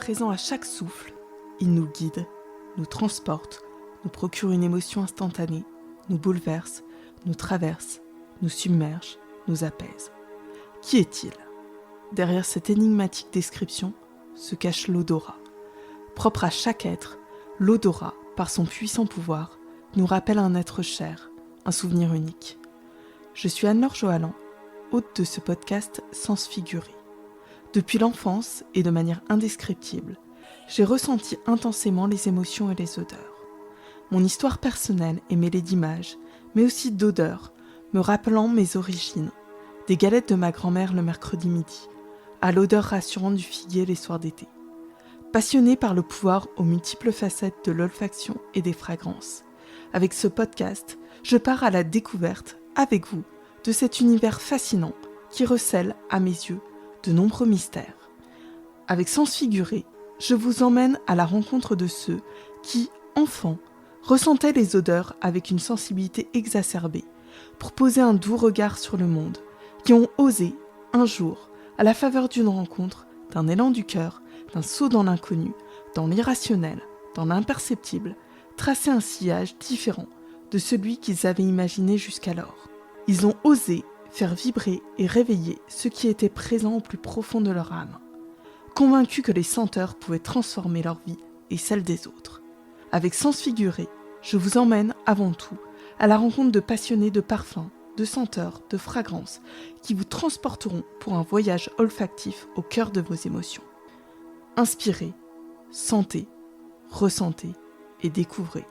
présent à chaque souffle. Il nous guide, nous transporte, nous procure une émotion instantanée, nous bouleverse, nous traverse, nous submerge, nous apaise. Qui est-il ? Derrière cette énigmatique description se cache l'odorat. Propre à chaque être, l'odorat, par son puissant pouvoir, nous rappelle un être cher, un souvenir unique. Je suis Anne-Laure Johalan, hôte de ce podcast Sens Figuré. Depuis l'enfance et de manière indescriptible, j'ai ressenti intensément les émotions et les odeurs. Mon histoire personnelle est mêlée d'images, mais aussi d'odeurs, me rappelant mes origines, des galettes de ma grand-mère le mercredi midi, à l'odeur rassurante du figuier les soirs d'été. Passionnée par le pouvoir aux multiples facettes de l'olfaction et des fragrances, avec ce podcast, je pars à la découverte, avec vous, de cet univers fascinant qui recèle, à mes yeux, de nombreux mystères. Avec Sens Figuré, je vous emmène à la rencontre de ceux qui, enfants, ressentaient les odeurs avec une sensibilité exacerbée pour poser un doux regard sur le monde, qui ont osé, un jour, à la faveur d'une rencontre, d'un élan du cœur, d'un saut dans l'inconnu, dans l'irrationnel, dans l'imperceptible, tracer un sillage différent de celui qu'ils avaient imaginé jusqu'alors. Ils ont osé faire vibrer et réveiller ce qui était présent au plus profond de leur âme, convaincus que les senteurs pouvaient transformer leur vie et celle des autres. Avec Sens Figuré, je vous emmène avant tout à la rencontre de passionnés de parfums, de senteurs, de fragrances qui vous transporteront pour un voyage olfactif au cœur de vos émotions. Inspirez, sentez, ressentez et découvrez.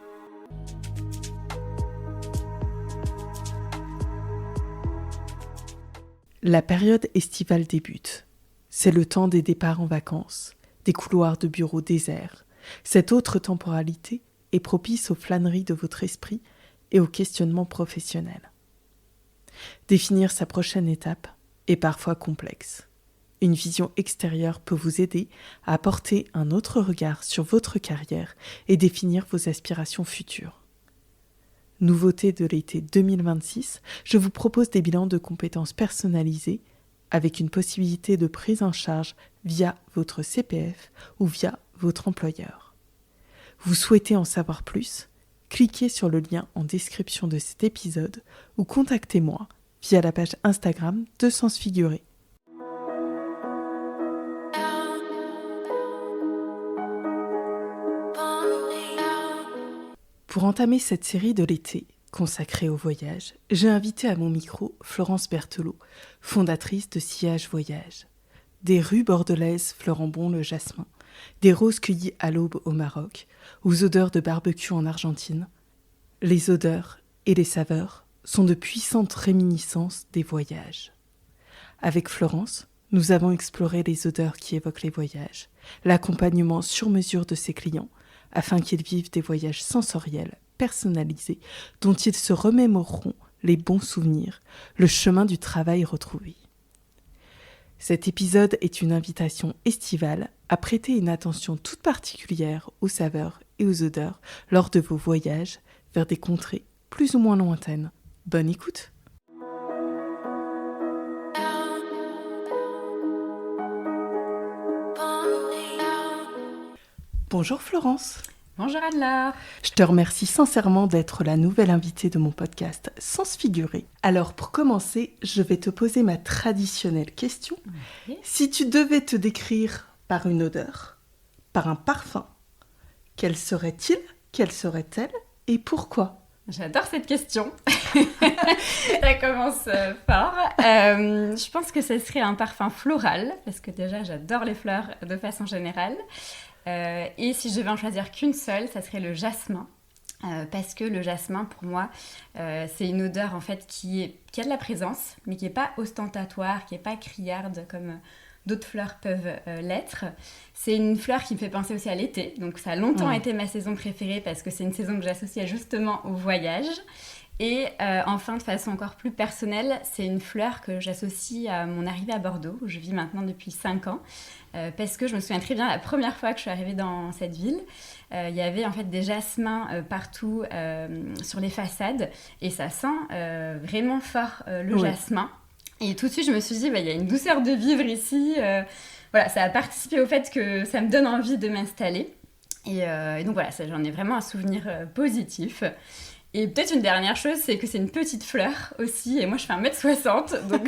La période estivale débute. C'est le temps des départs en vacances, des couloirs de bureaux déserts. Cette autre temporalité est propice aux flâneries de votre esprit et aux questionnements professionnels. Définir sa prochaine étape est parfois complexe. Une vision extérieure peut vous aider à apporter un autre regard sur votre carrière et définir vos aspirations futures. Nouveauté de l'été 2026, je vous propose des bilans de compétences personnalisés avec une possibilité de prise en charge via votre CPF ou via votre employeur. Vous souhaitez en savoir plus ? Cliquez sur le lien en description de cet épisode ou contactez-moi via la page Instagram de Sens Figuré. Pour entamer cette série de l'été, consacrée au voyage, j'ai invité à mon micro Florence Berthelot, fondatrice de Sillage Voyage. Des rues bordelaises fleurant bon le jasmin, des roses cueillies à l'aube au Maroc, aux odeurs de barbecue en Argentine. Les odeurs et les saveurs sont de puissantes réminiscences des voyages. Avec Florence, nous avons exploré les odeurs qui évoquent les voyages, l'accompagnement sur mesure de ses clients, afin qu'ils vivent des voyages sensoriels, personnalisés, dont ils se remémoreront les bons souvenirs, le chemin du travail retrouvé. Cet épisode est une invitation estivale à prêter une attention toute particulière aux saveurs et aux odeurs lors de vos voyages vers des contrées plus ou moins lointaines. Bonne écoute! Bonjour Florence. Bonjour Anne-Laure. Je te remercie sincèrement d'être la nouvelle invitée de mon podcast Sens Figuré. Alors pour commencer, je vais te poser ma traditionnelle question. Okay. Si tu devais te décrire par une odeur, par un parfum, quel serait-il, quelle serait-elle et pourquoi ? J'adore cette question. Ça commence fort. Je pense que ce serait un parfum floral, parce que déjà j'adore les fleurs de façon générale. Et si je devais en choisir qu'une seule, ça serait le jasmin. Parce que le jasmin, pour moi, c'est une odeur en fait qui a de la présence, mais qui n'est pas ostentatoire, qui n'est pas criarde comme d'autres fleurs peuvent l'être. C'est une fleur qui me fait penser aussi à l'été, donc ça a longtemps été ma saison préférée parce que c'est une saison que j'associe justement au voyage. Et enfin, de façon encore plus personnelle, c'est une fleur que j'associe à mon arrivée à Bordeaux, où je vis maintenant depuis 5 ans, parce que je me souviens très bien la première fois que je suis arrivée dans cette ville, il y avait en fait des jasmins partout sur les façades, et ça sent vraiment fort le jasmin. Et tout de suite, je me suis dit, il y a une douceur de vivre ici. Voilà, ça a participé au fait que ça me donne envie de m'installer. Et donc voilà, j'en ai vraiment un souvenir positif. Et peut-être une dernière chose, c'est que c'est une petite fleur aussi. Et moi, je fais 1m60, donc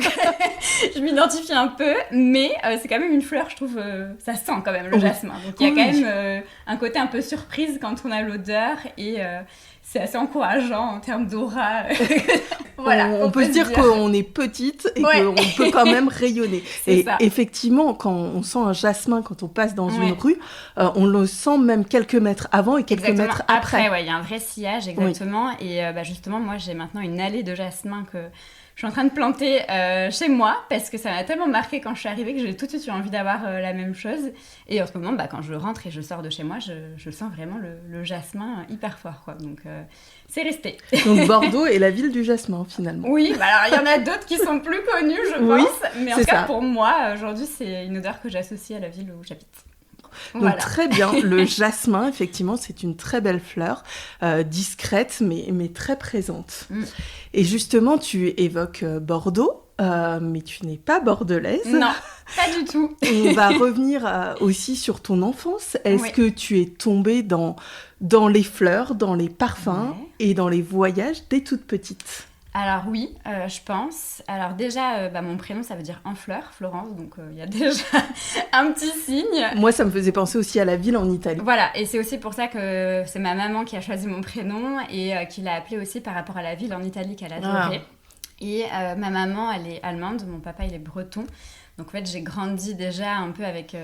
je m'identifie un peu. Mais c'est quand même une fleur, je trouve, ça sent quand même le jasmin. Donc il y a quand même un côté un peu surprise quand on a l'odeur. Et c'est assez encourageant en termes d'aura. Voilà, on peut se dire qu'on est petite et qu'on peut quand même rayonner. Et ça. Effectivement, quand on sent un jasmin, quand on passe dans une rue, on le sent même quelques mètres avant et quelques mètres après. Il y a un vrai sillage, exactement. Et justement, moi, j'ai maintenant une allée de jasmin que je suis en train de planter chez moi parce que ça m'a tellement marqué quand je suis arrivée que j'ai tout de suite eu envie d'avoir la même chose. Et en ce moment, quand je rentre et je sors de chez moi, je sens vraiment le jasmin hyper fort, quoi. Donc, c'est resté. Donc, Bordeaux est la ville du jasmin, finalement. Oui, alors il y en a d'autres qui sont plus connus, je pense. Mais en tout cas, pour moi, aujourd'hui, c'est une odeur que j'associe à la ville où j'habite. Voilà. Donc très bien, le jasmin, effectivement, c'est une très belle fleur, discrète mais très présente. Et justement, tu évoques Bordeaux, mais tu n'es pas bordelaise. Non, pas du tout. On va revenir aussi sur ton enfance. Est-ce que tu es tombée dans les fleurs, dans les parfums et dans les voyages dès toute petite ? Alors oui, je pense. Alors déjà, mon prénom, ça veut dire en fleur, Florence, donc il y a déjà un petit signe. Moi, ça me faisait penser aussi à la ville en Italie. Voilà, et c'est aussi pour ça que c'est ma maman qui a choisi mon prénom et qui l'a appelé aussi par rapport à la ville en Italie qu'elle adorait. Et ma maman, elle est allemande, mon papa, il est breton. Donc en fait, j'ai grandi déjà un peu avec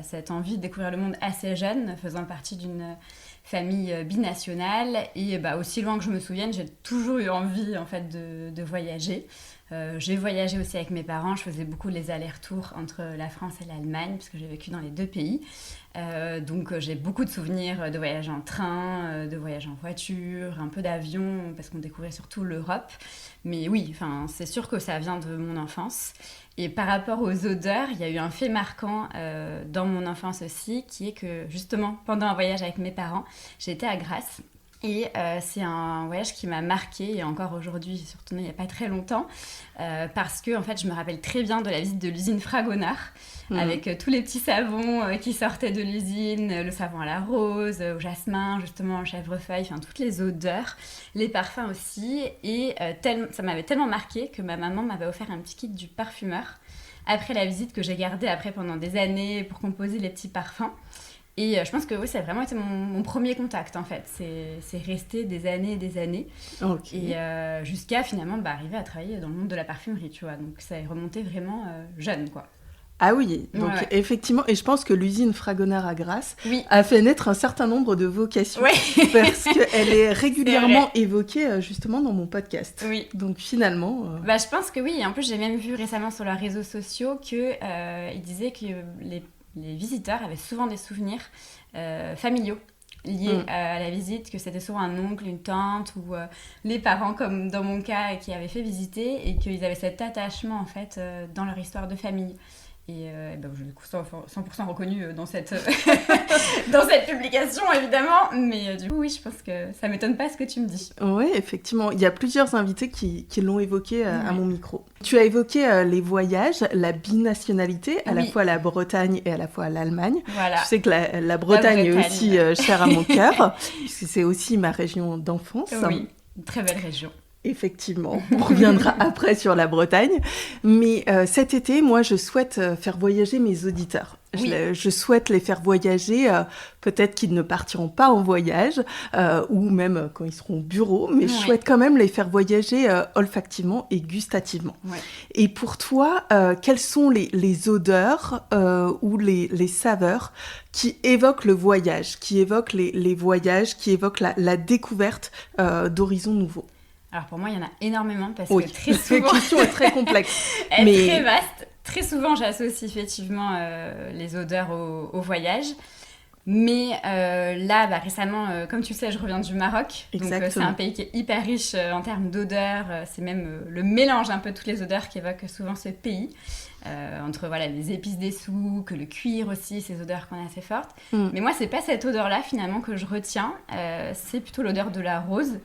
cette envie de découvrir le monde assez jeune, faisant partie d'une famille binationale. Et aussi loin que je me souvienne, j'ai toujours eu envie en fait de voyager. J'ai voyagé aussi avec mes parents, je faisais beaucoup les allers-retours entre la France et l'Allemagne, parce que j'ai vécu dans les deux pays. Donc j'ai beaucoup de souvenirs de voyages en train, de voyages en voiture, un peu d'avion, parce qu'on découvrait surtout l'Europe. Mais oui, c'est sûr que ça vient de mon enfance. Et par rapport aux odeurs, il y a eu un fait marquant dans mon enfance aussi, qui est que justement, pendant un voyage avec mes parents, j'étais à Grasse. Et c'est un voyage qui m'a marquée, et encore aujourd'hui, surtout il n'y a pas très longtemps, parce que en fait, je me rappelle très bien de la visite de l'usine Fragonard, avec tous les petits savons qui sortaient de l'usine, le savon à la rose, au jasmin, justement, au chèvrefeuille, toutes les odeurs, les parfums aussi. Et ça m'avait tellement marqué que ma maman m'avait offert un petit kit du parfumeur après la visite, que j'ai gardé après pendant des années pour composer les petits parfums. Et je pense que oui, ça a vraiment été mon premier contact, en fait. C'est resté des années et des années. Okay. Et jusqu'à finalement arriver à travailler dans le monde de la parfumerie, tu vois. Donc ça est remonté vraiment jeune, quoi. Ah oui, donc effectivement, et je pense que l'usine Fragonard à Grasse a fait naître un certain nombre de vocations, parce qu'elle est régulièrement évoquée justement dans mon podcast. Oui. Donc finalement... je pense que oui, en plus j'ai même vu récemment sur leurs réseaux sociaux qu'ils disaient que les visiteurs avaient souvent des souvenirs familiaux liés à la visite, que c'était souvent un oncle, une tante ou les parents, comme dans mon cas, qui avaient fait visiter, et qu'ils avaient cet attachement en fait dans leur histoire de famille. Et je suis 100% reconnue dans cette publication, évidemment. Mais du coup, oui, je pense que ça ne m'étonne pas ce que tu me dis. Oui, effectivement. Il y a plusieurs invités qui l'ont évoqué à mon micro. Tu as évoqué les voyages, la binationalité, à la fois la Bretagne et à la fois l'Allemagne. Voilà. Je sais que la Bretagne est aussi chère à mon cœur, puisque c'est aussi ma région d'enfance. Oui, une très belle région. Effectivement, on reviendra après sur la Bretagne. Mais cet été, moi, je souhaite faire voyager mes auditeurs. Oui. Je souhaite les faire voyager, peut-être qu'ils ne partiront pas en voyage, ou même quand ils seront au bureau, mais je souhaite quand même les faire voyager olfactivement et gustativement. Ouais. Et pour toi, quelles sont les odeurs ou les saveurs qui évoquent le voyage, qui évoquent les voyages, qui évoquent la découverte d'horizons nouveaux? Alors pour moi, il y en a énormément, parce que très souvent... La question est très complexe. Elle est très vaste. Très souvent, j'associe effectivement les odeurs au voyage. Mais là, récemment, comme tu sais, je reviens du Maroc. Exactement. Donc c'est un pays qui est hyper riche en termes d'odeurs. C'est même le mélange un peu de toutes les odeurs qu'évoque souvent ce pays. Entre les épices des souks, le cuir aussi, ces odeurs qu'on a assez fortes. Mais moi, c'est pas cette odeur-là finalement que je retiens. C'est plutôt l'odeur de la rose.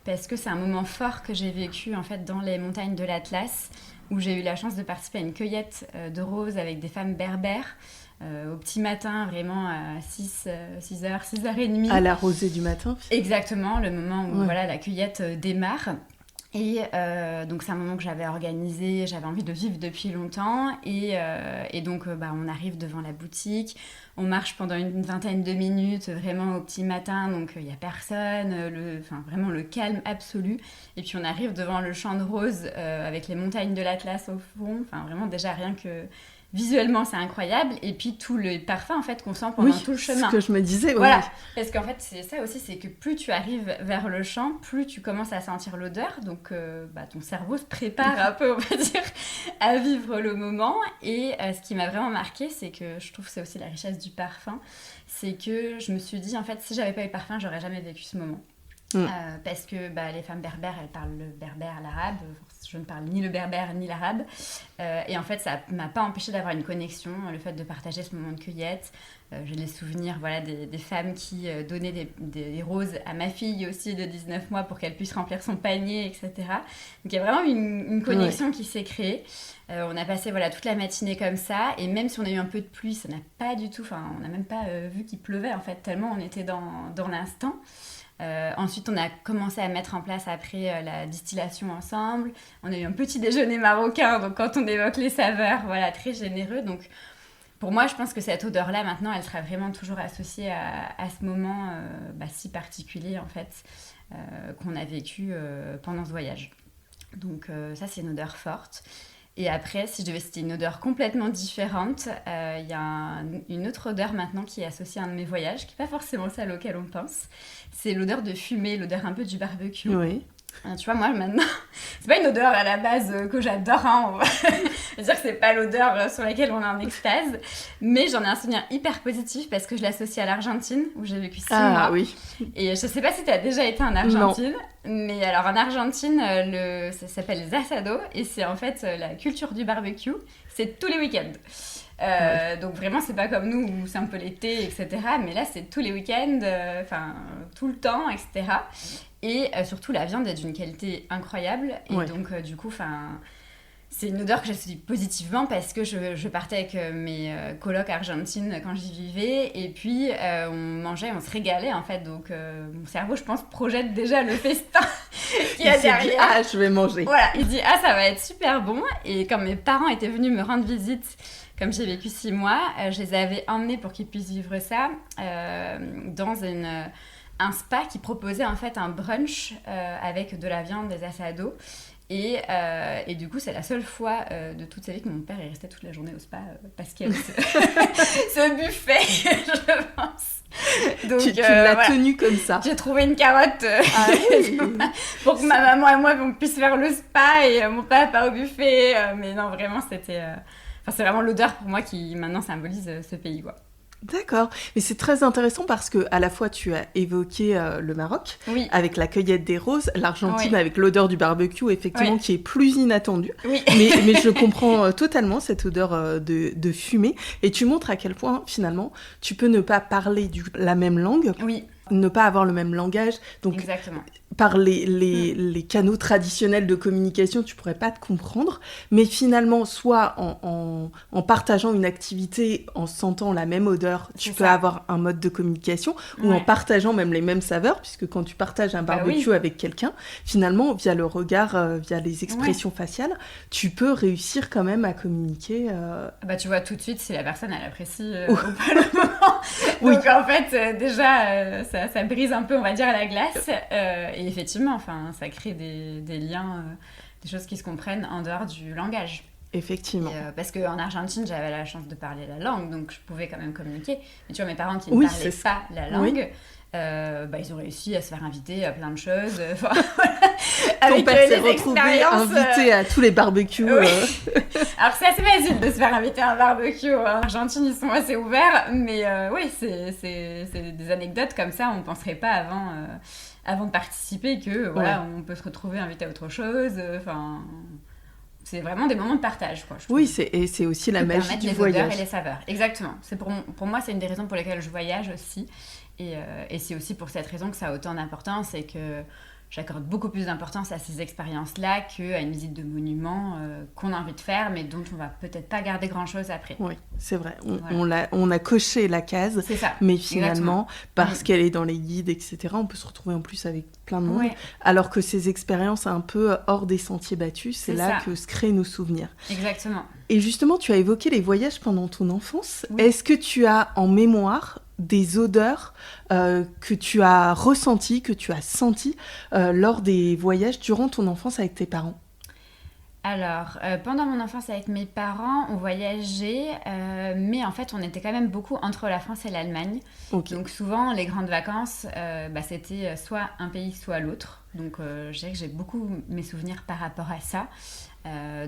parce que c'est un moment fort que j'ai vécu en fait dans les montagnes de l'Atlas, où j'ai eu la chance de participer à une cueillette de roses avec des femmes berbères au petit matin, vraiment à 6h, 6h30. À la rosée du matin. Exactement, le moment où voilà, la cueillette démarre. Et donc c'est un moment que j'avais organisé, j'avais envie de vivre depuis longtemps et donc on arrive devant la boutique, on marche pendant une vingtaine de minutes vraiment au petit matin, donc il n'y a personne, vraiment le calme absolu, et puis on arrive devant le champ de roses avec les montagnes de l'Atlas au fond, enfin vraiment déjà rien que visuellement c'est incroyable, et puis tout le parfum en fait qu'on sent pendant tout le chemin. Ce que je me disais. Voilà, parce qu'en fait c'est ça aussi, c'est que plus tu arrives vers le champ, plus tu commences à sentir l'odeur, donc ton cerveau se prépare un peu, on va dire, à vivre le moment. Et ce qui m'a vraiment marqué, c'est que je trouve que c'est aussi la richesse du parfum, c'est que je me suis dit en fait si j'avais pas eu de parfum, j'aurais jamais vécu ce moment. Parce que les femmes berbères, elles parlent le berbère, l'arabe. Je ne parle ni le berbère ni l'arabe. Et en fait, ça ne m'a pas empêché d'avoir une connexion, le fait de partager ce moment de cueillette. J'ai les souvenirs des femmes qui donnaient des roses à ma fille aussi de 19 mois pour qu'elle puisse remplir son panier, etc. Donc il y a vraiment une connexion qui s'est créée. On a passé toute la matinée comme ça. Et même si on a eu un peu de pluie, ça n'a pas du tout... Enfin, on n'a même pas vu qu'il pleuvait, en fait, tellement on était dans l'instant. Ensuite, on a commencé à mettre en place après la distillation ensemble. On a eu un petit déjeuner marocain, donc quand on évoque les saveurs, très généreux. Donc, pour moi, je pense que cette odeur-là, maintenant, elle sera vraiment toujours associée à ce moment si particulier, en fait, qu'on a vécu pendant ce voyage. Donc, ça, c'est une odeur forte. Et après, si je devais citer une odeur complètement différente, il y a une autre odeur maintenant qui est associée à un de mes voyages, qui n'est pas forcément celle auquel on pense. C'est l'odeur de fumée, l'odeur un peu du barbecue. Oui. Tu vois, moi, maintenant, c'est pas une odeur à la base que j'adore, on va dire que c'est pas l'odeur sur laquelle on est en extase, mais j'en ai un souvenir hyper positif parce que je l'associe à l'Argentine, où j'ai vécu 6 mois. Ah oui. Et je sais pas si tu as déjà été en Argentine, mais alors en Argentine, ça s'appelle les asados, et c'est en fait la culture du barbecue, c'est tous les week-ends. Donc vraiment c'est pas comme nous où c'est un peu l'été, etc., mais là c'est tous les week-ends, tout le temps, etc., et surtout la viande est d'une qualité incroyable, et donc du coup c'est une odeur que j'associe positivement parce que je partais avec mes colocs argentines quand j'y vivais, et puis on mangeait, on se régalait en fait, donc mon cerveau, je pense, projette déjà le festin qu'il y a derrière. Ah, je vais manger. Voilà, il dit ah, ça va être super bon. Et quand mes parents étaient venus me rendre visite, comme j'ai vécu 6 mois, je les avais emmenés pour qu'ils puissent vivre ça dans un spa qui proposait en fait un brunch avec de la viande, des asados. Et du coup, c'est la seule fois de toute sa vie que mon père est resté toute la journée au spa parce qu'il y avait ce buffet, je pense. Donc, tu l'as tenu comme ça. J'ai trouvé une carotte pour que ma maman et moi on puisse faire le spa, et mon papa au buffet. Mais non, vraiment, c'était... c'est vraiment l'odeur pour moi qui maintenant symbolise ce pays, quoi. D'accord, mais c'est très intéressant parce que à la fois tu as évoqué le Maroc avec la cueillette des roses, l'Argentine avec l'odeur du barbecue effectivement qui est plus inattendue, mais je comprends totalement cette odeur de fumée, et tu montres à quel point finalement tu peux ne pas parler la même langue, ne pas avoir le même langage, donc exactement. Par les canaux traditionnels de communication, tu pourrais pas te comprendre, mais finalement, soit en partageant une activité, en sentant la même odeur, tu peux avoir un mode de communication, ou en partageant même les mêmes saveurs, puisque quand tu partages un barbecue avec quelqu'un, finalement, via le regard, via les expressions faciales, tu peux réussir quand même à communiquer. Tu vois tout de suite si la personne, elle apprécie ou pas le moment. Donc en fait, déjà, ça brise un peu, on va dire, la glace. Et effectivement, ça crée des liens, des choses qui se comprennent en dehors du langage. Effectivement. Parce qu'en Argentine, j'avais la chance de parler la langue, donc je pouvais quand même communiquer. Mais tu vois, mes parents qui ne parlaient pas la langue, ils ont réussi à se faire inviter à plein de choses. Ton père s'est retrouvé invité à tous les barbecues. Alors c'est assez facile de se faire inviter à un barbecue. En Argentine, ils sont assez ouverts, mais c'est des anecdotes comme ça, on ne penserait pas avant de participer que on peut se retrouver invité à autre chose. C'est vraiment des moments de partage, quoi, je trouve. C'est aussi la magie du voyage. Les odeurs et les saveurs. Exactement. Pour moi, c'est une des raisons pour lesquelles je voyage aussi. Et c'est aussi pour cette raison que ça a autant d'importance, et que j'accorde beaucoup plus d'importance à ces expériences-là qu'à une visite de monument qu'on a envie de faire, mais dont on va peut-être pas garder grand-chose après. Oui, c'est vrai. Voilà. On a coché la case, C'est ça. mais finalement, Exactement. parce qu'elle est dans les guides, etc., on peut se retrouver en plus avec plein de monde. Ouais. Alors que ces expériences un peu hors des sentiers battus, c'est là ça. que se créent nos souvenirs. Exactement. Et justement, tu as évoqué les voyages pendant ton enfance. Oui. Est-ce que tu as en mémoire des odeurs que tu as ressenties, que tu as senties lors des voyages durant ton enfance avec tes parents ? Alors, pendant mon enfance avec mes parents, on voyageait, mais en fait, on était quand même beaucoup entre la France et l'Allemagne. Okay. Donc souvent, les grandes vacances, c'était soit un pays, soit l'autre. Donc, je dirais que j'ai beaucoup mes souvenirs par rapport à ça.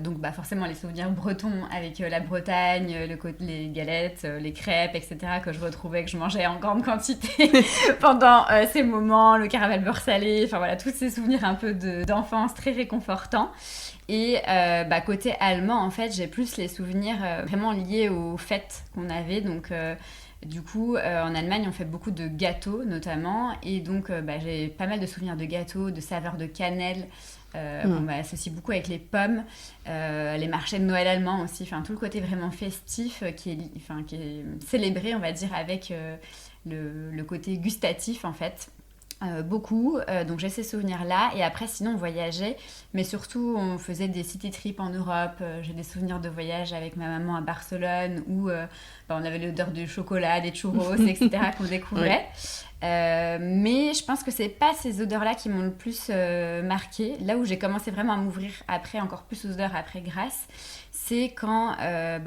Donc forcément les souvenirs bretons avec la Bretagne, les galettes, les crêpes, etc. que je retrouvais, que je mangeais en grande quantité pendant ces moments, le caramel beurre salé, enfin voilà, tous ces souvenirs un peu d'enfance très réconfortants. Et côté allemand, en fait, j'ai plus les souvenirs vraiment liés aux fêtes qu'on avait. Donc, du coup, en Allemagne, on fait beaucoup de gâteaux, notamment. Et donc, j'ai pas mal de souvenirs de gâteaux, de saveurs de cannelle. On m'associe beaucoup avec les pommes, les marchés de Noël allemands aussi. Enfin, tout le côté vraiment festif qui est célébré, on va dire, avec le côté gustatif, en fait. Beaucoup, donc j'ai ces souvenirs-là. Et après, sinon, on voyageait, mais surtout, on faisait des city trips en Europe. J'ai des souvenirs de voyage avec ma maman à Barcelone où on avait l'odeur du chocolat, des churros, etc. qu'on découvrait. Mais je pense que c'est pas ces odeurs-là qui m'ont le plus marqué. Là où j'ai commencé vraiment à m'ouvrir après, encore plus aux odeurs après Grasse, c'est quand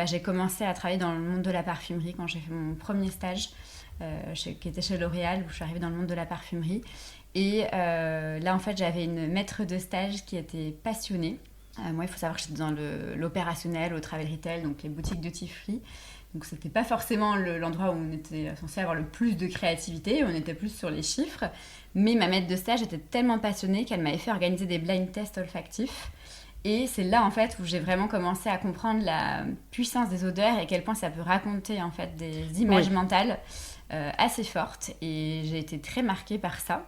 j'ai commencé à travailler dans le monde de la parfumerie, quand j'ai fait mon premier stage. Qui était chez L'Oréal, où je suis arrivée dans le monde de la parfumerie. Et là, en fait, j'avais une maître de stage qui était passionnée. Moi, il faut savoir que j'étais dans l'opérationnel, au travel retail, donc les boutiques duty free. Donc, c'était pas forcément l'endroit où on était censé avoir le plus de créativité. On était plus sur les chiffres. Mais ma maître de stage était tellement passionnée qu'elle m'avait fait organiser des blind tests olfactifs. Et c'est là, en fait, où j'ai vraiment commencé à comprendre la puissance des odeurs et à quel point ça peut raconter, en fait, des images mentales assez fortes. Et j'ai été très marquée par ça.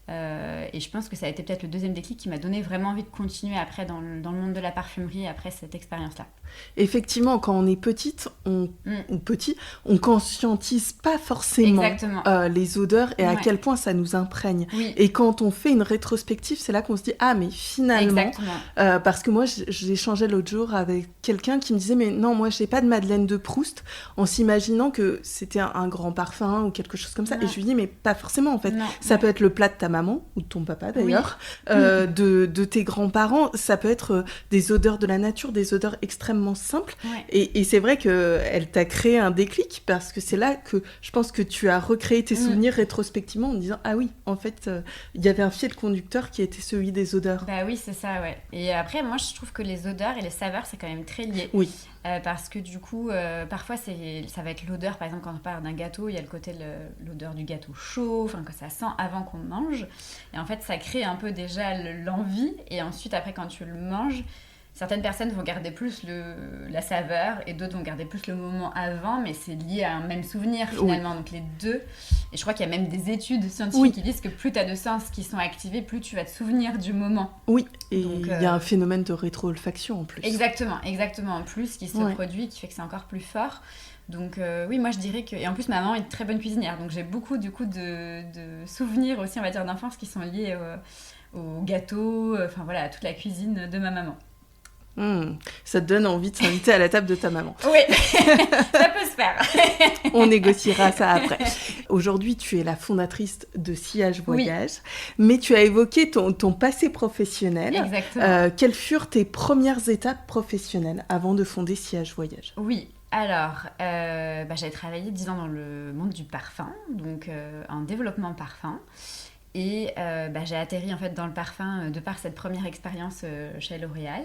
Et je pense que ça a été peut-être le deuxième déclic qui m'a donné vraiment envie de continuer après dans le monde de la parfumerie, après cette expérience-là. Effectivement, quand on est petite ou petit, on conscientise pas forcément les odeurs et à quel point ça nous imprègne. Oui. Et quand on fait une rétrospective, c'est là qu'on se dit « Ah, mais finalement... » parce que moi, j'échangeais l'autre jour avec quelqu'un qui me disait « Mais non, moi, j'ai pas de Madeleine de Proust », en s'imaginant que c'était un grand parfum ou quelque chose comme ça. Et je lui dis « Mais pas forcément, en fait. Ça peut être le plat de ta maman, ou de ton papa, d'ailleurs, de tes grands-parents. Ça peut être des odeurs de la nature, des odeurs extrêmement simple et c'est vrai qu'elle t'a créé un déclic parce que c'est là que je pense que tu as recréé tes souvenirs rétrospectivement en disant ah oui en fait il y avait un fil conducteur qui était celui des odeurs. Bah oui c'est ça ouais. Et après moi je trouve que les odeurs et les saveurs c'est quand même très lié. Oui. Parce que du coup parfois ça va être l'odeur, par exemple quand on parle d'un gâteau il y a le côté l'odeur du gâteau chaud, enfin que ça sent avant qu'on mange et en fait ça crée un peu déjà l'envie et ensuite après quand tu le manges certaines personnes vont garder plus la saveur et d'autres vont garder plus le moment avant, mais c'est lié à un même souvenir finalement, donc les deux. Et je crois qu'il y a même des études scientifiques qui disent que plus tu as de sens qui sont activés, plus tu vas te souvenir du moment. Oui, et il y a un phénomène de rétro-olfaction en plus. Exactement en plus qui se produit, qui fait que c'est encore plus fort. Donc oui, moi je dirais que... Et en plus ma maman est une très bonne cuisinière, donc j'ai beaucoup du coup de souvenirs aussi, on va dire, d'enfance qui sont liés au gâteau, enfin voilà, à toute la cuisine de ma maman. Ça te donne envie de s'inviter à la table de ta maman. Oui, ça peut se faire. On négociera ça après. Aujourd'hui, tu es la fondatrice de Sillage Voyage, mais tu as évoqué ton passé professionnel. Exactement. Quelles furent tes premières étapes professionnelles avant de fonder Sillage Voyage ? Oui, alors, j'avais travaillé 10 ans dans le monde du parfum, donc en développement parfum. Et j'ai atterri en fait dans le parfum de par cette première expérience chez L'Oréal,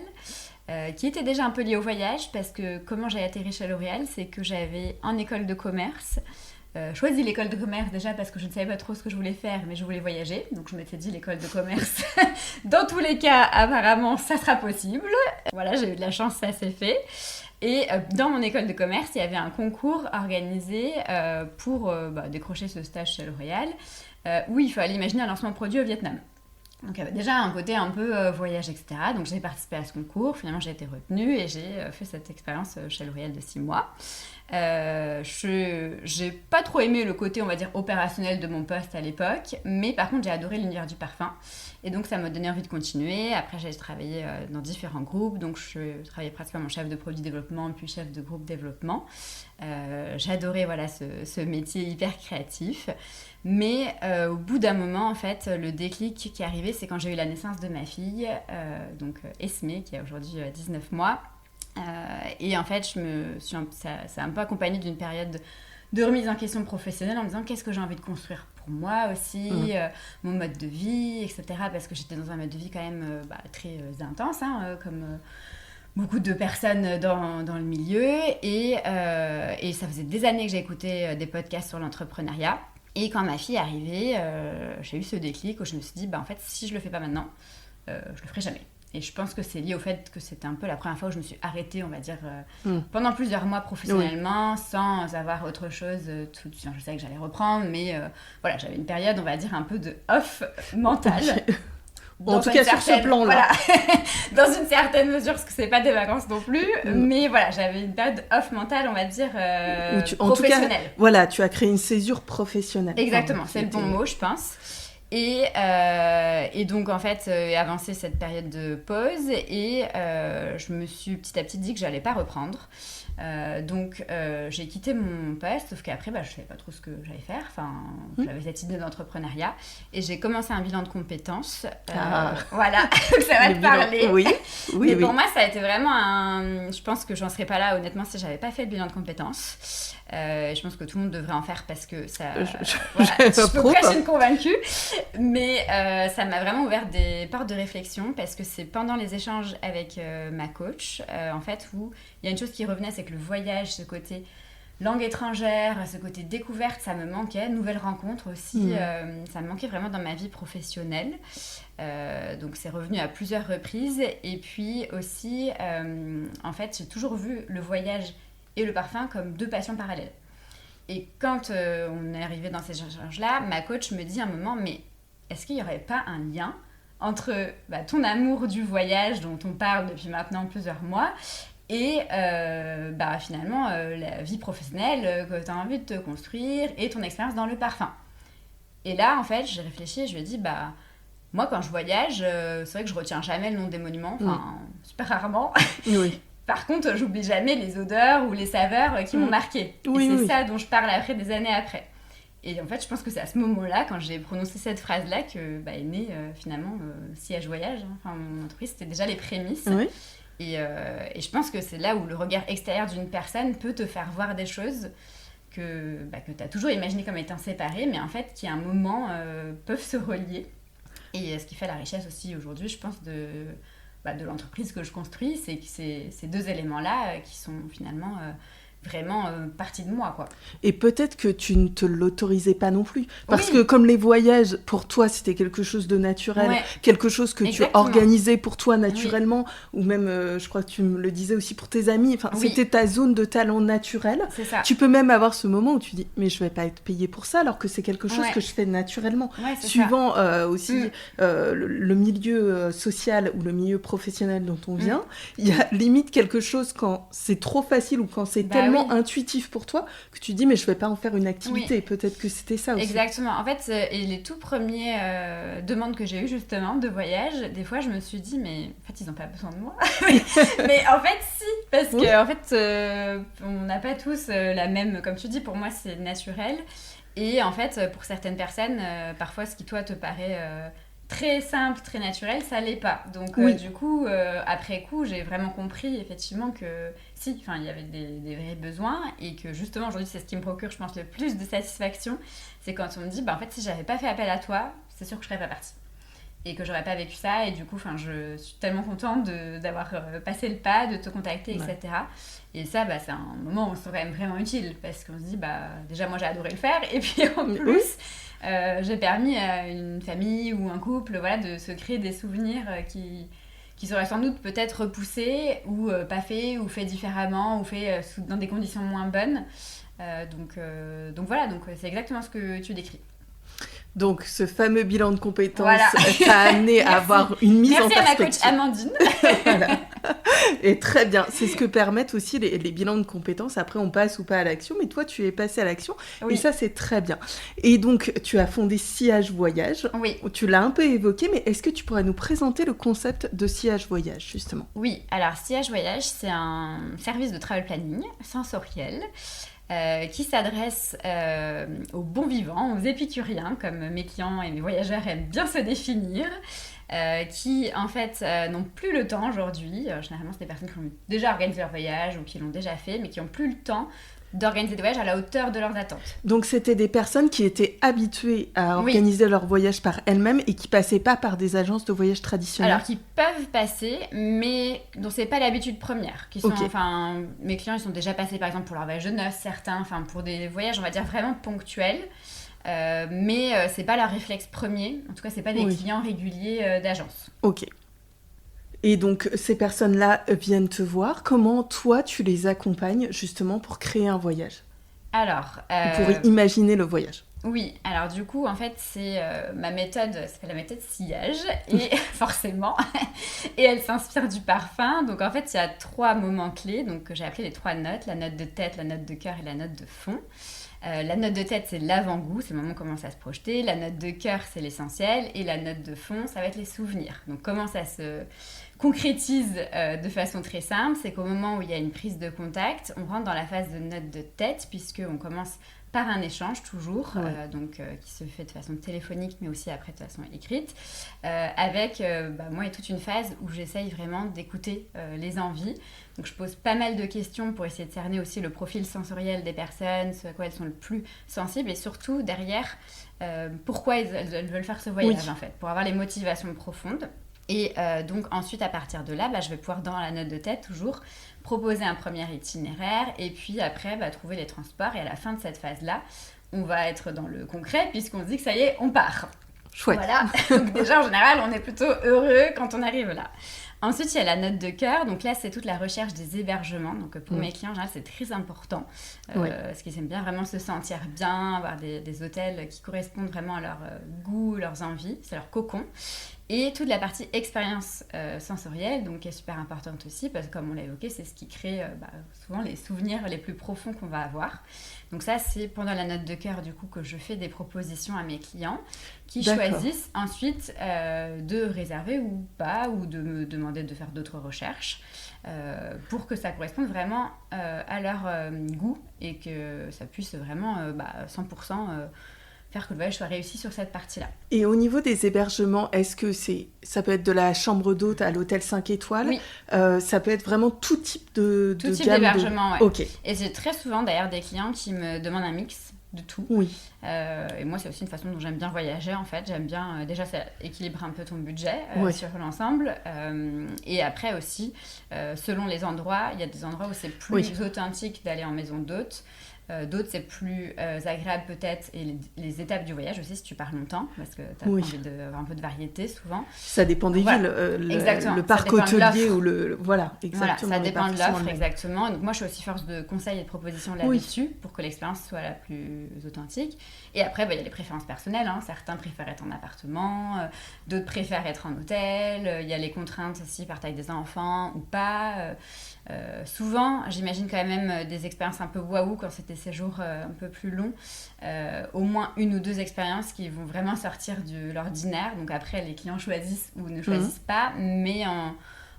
qui était déjà un peu liée au voyage, parce que comment j'ai atterri chez L'Oréal, c'est que j'avais en école de commerce choisi l'école de commerce déjà parce que je ne savais pas trop ce que je voulais faire, mais je voulais voyager, donc je m'étais dit l'école de commerce, dans tous les cas apparemment ça sera possible. Voilà, j'ai eu de la chance, ça s'est fait. Et dans mon école de commerce, il y avait un concours organisé pour décrocher ce stage chez L'Oréal, où il fallait imaginer un lancement produit au Vietnam. Donc il y avait déjà un côté un peu voyage, etc. Donc j'ai participé à ce concours, finalement j'ai été retenue et j'ai fait cette expérience chez L'Oréal de 6 mois. J'ai pas trop aimé le côté, on va dire, opérationnel de mon poste à l'époque, mais par contre j'ai adoré l'univers du parfum. Et donc ça m'a donné envie de continuer. Après j'ai travaillé dans différents groupes, donc je travaillais principalement chef de produit développement, puis chef de groupe développement. J'adorais voilà, ce métier hyper créatif. Mais au bout d'un moment, en fait, le déclic qui est arrivé, c'est quand j'ai eu la naissance de ma fille, donc Esmé, qui a aujourd'hui 19 mois. Et en fait, ça a un peu accompagné d'une période de remise en question professionnelle en me disant qu'est-ce que j'ai envie de construire pour moi aussi, mon mode de vie, etc. Parce que j'étais dans un mode de vie quand même très intense, comme beaucoup de personnes dans le milieu. Et ça faisait des années que j'ai écouté des podcasts sur l'entrepreneuriat. Et quand ma fille est arrivée, j'ai eu ce déclic où je me suis dit, en fait, si je le fais pas maintenant, je le ferai jamais. Et je pense que c'est lié au fait que c'était un peu la première fois où je me suis arrêtée, on va dire, pendant plusieurs mois professionnellement, sans avoir autre chose tout de suite. Je savais que j'allais reprendre, mais voilà, j'avais une période, on va dire, un peu de off mental. En tout cas, sur ce plan-là. Voilà, dans une certaine mesure, parce que c'est pas des vacances non plus, mais voilà, j'avais une période off mentale, on va dire, professionnelle. En tout cas, voilà, tu as créé une césure professionnelle. Exactement, c'est le bon mot, je pense. Et donc, en fait, avancé cette période de pause et je me suis petit à petit dit que j'allais pas reprendre. Donc, j'ai quitté mon poste, sauf qu'après, je savais pas trop ce que j'allais faire. Enfin, j'avais cette idée d'entrepreneuriat et j'ai commencé un bilan de compétences. Voilà, ça va te parler. Oui. Mais pour moi, ça a été vraiment je pense que j'en serais pas là, honnêtement, si j'avais pas fait le bilan de compétences. Je pense que tout le monde devrait en faire parce que ça... je peux presque une convaincue. Mais ça m'a vraiment ouvert des portes de réflexion parce que c'est pendant les échanges avec ma coach, en fait, où il y a une chose qui revenait, c'est que le voyage, ce côté langue étrangère, ce côté découverte, ça me manquait. Nouvelles rencontres aussi, ça me manquait vraiment dans ma vie professionnelle. Donc c'est revenu à plusieurs reprises. Et puis aussi, en fait, j'ai toujours vu le voyage et le parfum comme deux passions parallèles. Et quand on est arrivé dans ces échanges-là, ma coach me dit à un moment, mais est-ce qu'il n'y aurait pas un lien entre ton amour du voyage dont on parle depuis maintenant plusieurs mois et finalement la vie professionnelle que tu as envie de te construire et ton expérience dans le parfum. Et là, en fait, j'ai réfléchi et je lui ai dit, moi, quand je voyage, c'est vrai que je retiens jamais le nom des monuments, super rarement. Oui. Par contre, j'oublie jamais les odeurs ou les saveurs qui m'ont marquée. Et c'est ça dont je parle après, des années après. Et en fait, je pense que c'est à ce moment-là, quand j'ai prononcé cette phrase-là, que est né finalement Sillage Voyage. Mon entreprise, c'était déjà les prémices. Oui. Et je pense que c'est là où le regard extérieur d'une personne peut te faire voir des choses que tu as toujours imaginées comme étant séparées, mais en fait, qui à un moment peuvent se relier. Et ce qui fait la richesse aussi aujourd'hui, je pense, de l'entreprise que je construis, c'est que ces deux éléments-là qui sont finalement vraiment partie de moi, quoi. Et peut-être que tu ne te l'autorisais pas non plus. Parce que comme les voyages, pour toi, c'était quelque chose de naturel, quelque chose que tu organisais pour toi naturellement, ou même, je crois que tu me le disais aussi pour tes amis, c'était ta zone de talent naturel. C'est ça. Tu peux même avoir ce moment où tu dis, mais je vais pas être payée pour ça, alors que c'est quelque chose que je fais naturellement. Suivant aussi le milieu social ou le milieu professionnel dont on vient, il y a limite quelque chose quand c'est trop facile ou quand c'est tellement intuitif pour toi que tu dis mais je vais pas en faire une activité. Peut-être que c'était ça aussi. Exactement. En fait, et les tout premiers demandes que j'ai eues justement de voyage, des fois je me suis dit mais en fait ils ont pas besoin de moi. Mais en fait si, parce que en fait on n'a pas tous la même, comme tu dis, pour moi c'est naturel. Et en fait pour certaines personnes, parfois ce qui toi te paraît très simple, très naturel, ça l'est pas. Donc du coup, après coup, j'ai vraiment compris effectivement que si, il y avait des vrais besoins et que justement aujourd'hui c'est ce qui me procure, je pense, le plus de satisfaction, c'est quand on me dit, en fait si j'avais pas fait appel à toi, c'est sûr que je serais pas partie et que j'aurais pas vécu ça. Et du coup, je suis tellement contente d'avoir passé le pas, de te contacter, etc. Et ça, c'est un moment où c'est quand même vraiment utile parce qu'on se dit, déjà moi j'ai adoré le faire et puis en plus j'ai permis à une famille ou un couple de se créer des souvenirs qui seraient sans doute peut-être repoussés ou pas faits ou faits différemment ou faits dans des conditions moins bonnes. Donc voilà, donc c'est exactement ce que tu décris. Donc, ce fameux bilan de compétences voilà. t'a amené à avoir une mise en perspective. Merci à ma coach Amandine. Voilà. Et très bien. C'est ce que permettent aussi les bilans de compétences. Après, on passe ou pas à l'action, mais toi, tu es passé à l'action. Oui. Et ça, c'est très bien. Et donc, tu as fondé Sillage Voyage. Oui. Tu l'as un peu évoqué, mais est-ce que tu pourrais nous présenter le concept de Sillage Voyage, justement ? Oui. Alors, Sillage Voyage, c'est un service de travel planning sensoriel. Qui s'adresse aux bons vivants, aux épicuriens, comme mes clients et mes voyageurs aiment bien se définir, qui en fait n'ont plus le temps aujourd'hui. Généralement, c'est des personnes qui ont déjà organisé leur voyage ou qui l'ont déjà fait, mais qui n'ont plus le temps d'organiser des voyages à la hauteur de leurs attentes. Donc, c'était des personnes qui étaient habituées à organiser leur voyage par elles-mêmes et qui passaient pas par des agences de voyage traditionnelles. Alors, qui peuvent passer, mais dont c'est pas l'habitude première. Qui sont, enfin, mes clients, ils sont déjà passés, par exemple, pour leur voyage de noces, certains, enfin, pour des voyages, on va dire, vraiment ponctuels. Mais c'est pas leur réflexe premier. En tout cas, c'est pas des clients réguliers d'agence. Ok. Et donc, ces personnes-là viennent te voir. Comment, toi, tu les accompagnes, justement, pour créer un voyage ? Alors... Pour imaginer le voyage. Oui, alors du coup, en fait, c'est ma méthode, ça s'appelle la méthode Sillage, et forcément, et elle s'inspire du parfum. Donc, en fait, il y a 3 moments clés, donc, que j'ai appelé les 3 notes, la note de tête, la note de cœur et la note de fond. La note de tête, c'est l'avant-goût, c'est le moment où on commence à se projeter. La note de cœur, c'est l'essentiel. Et la note de fond, ça va être les souvenirs. Donc, comment ça se concrétise de façon très simple, c'est qu'au moment où il y a une prise de contact, on rentre dans la phase de note de tête, puisqu'on commence par un échange toujours, qui se fait de façon téléphonique, mais aussi après de façon écrite, avec moi et toute une phase où j'essaye vraiment d'écouter les envies. Donc je pose pas mal de questions pour essayer de cerner aussi le profil sensoriel des personnes, ce à quoi elles sont le plus sensibles, et surtout derrière, pourquoi elles veulent faire ce voyage en fait, pour avoir les motivations profondes. Et donc ensuite, à partir de là, je vais pouvoir, dans la note de tête, toujours proposer un premier itinéraire et puis après, trouver les transports. Et à la fin de cette phase-là, on va être dans le concret puisqu'on se dit que ça y est, on part. Chouette. Voilà. Donc déjà, en général, on est plutôt heureux quand on arrive là. Ensuite, il y a la note de cœur. Donc là, c'est toute la recherche des hébergements. Donc pour mes clients, en général, c'est très important. Parce qu'ils aiment bien vraiment se sentir bien, avoir des hôtels qui correspondent vraiment à leur goût, leurs envies. C'est leur cocon. Et toute la partie expérience sensorielle, donc qui est super importante aussi, parce que comme on l'a évoqué, c'est ce qui crée souvent les souvenirs les plus profonds qu'on va avoir. Donc ça, c'est pendant la note de cœur, du coup, que je fais des propositions à mes clients qui choisissent ensuite de réserver ou pas, ou de me demander de faire d'autres recherches pour que ça corresponde vraiment à leur goût et que ça puisse vraiment 100% faire que le voyage soit réussi sur cette partie-là. Et au niveau des hébergements, est-ce que ça peut être de la chambre d'hôte à l'hôtel 5 étoiles ? Oui. Ça peut être vraiment tout type de tout type gamme d'hébergement, oui. Ok. Et j'ai très souvent d'ailleurs des clients qui me demandent un mix de tout. Oui. Et moi, c'est aussi une façon dont j'aime bien voyager, en fait. J'aime bien, déjà, ça équilibre un peu ton budget sur l'ensemble. Et après aussi, selon les endroits, il y a des endroits où c'est plus authentique d'aller en maison d'hôte. D'autres, c'est plus agréable peut-être, et les étapes du voyage aussi, si tu pars longtemps, parce que tu as envie d'avoir un peu de variété souvent. Ça dépend des villes, le parc hôtelier ou le... Voilà, exactement. Voilà, ça dépend de l'offre, exactement. Donc moi, je suis aussi force de conseil et de proposition là-dessus, pour que l'expérience soit la plus authentique. Et après, il y a les préférences personnelles. Certains préfèrent être en appartement, d'autres préfèrent être en hôtel. Il y a les contraintes aussi par taille des enfants ou pas. Souvent, j'imagine quand même des expériences un peu waouh quand c'est des séjours un peu plus longs, au moins 1 ou 2 expériences qui vont vraiment sortir de l'ordinaire. Donc après, les clients choisissent ou ne choisissent pas, mais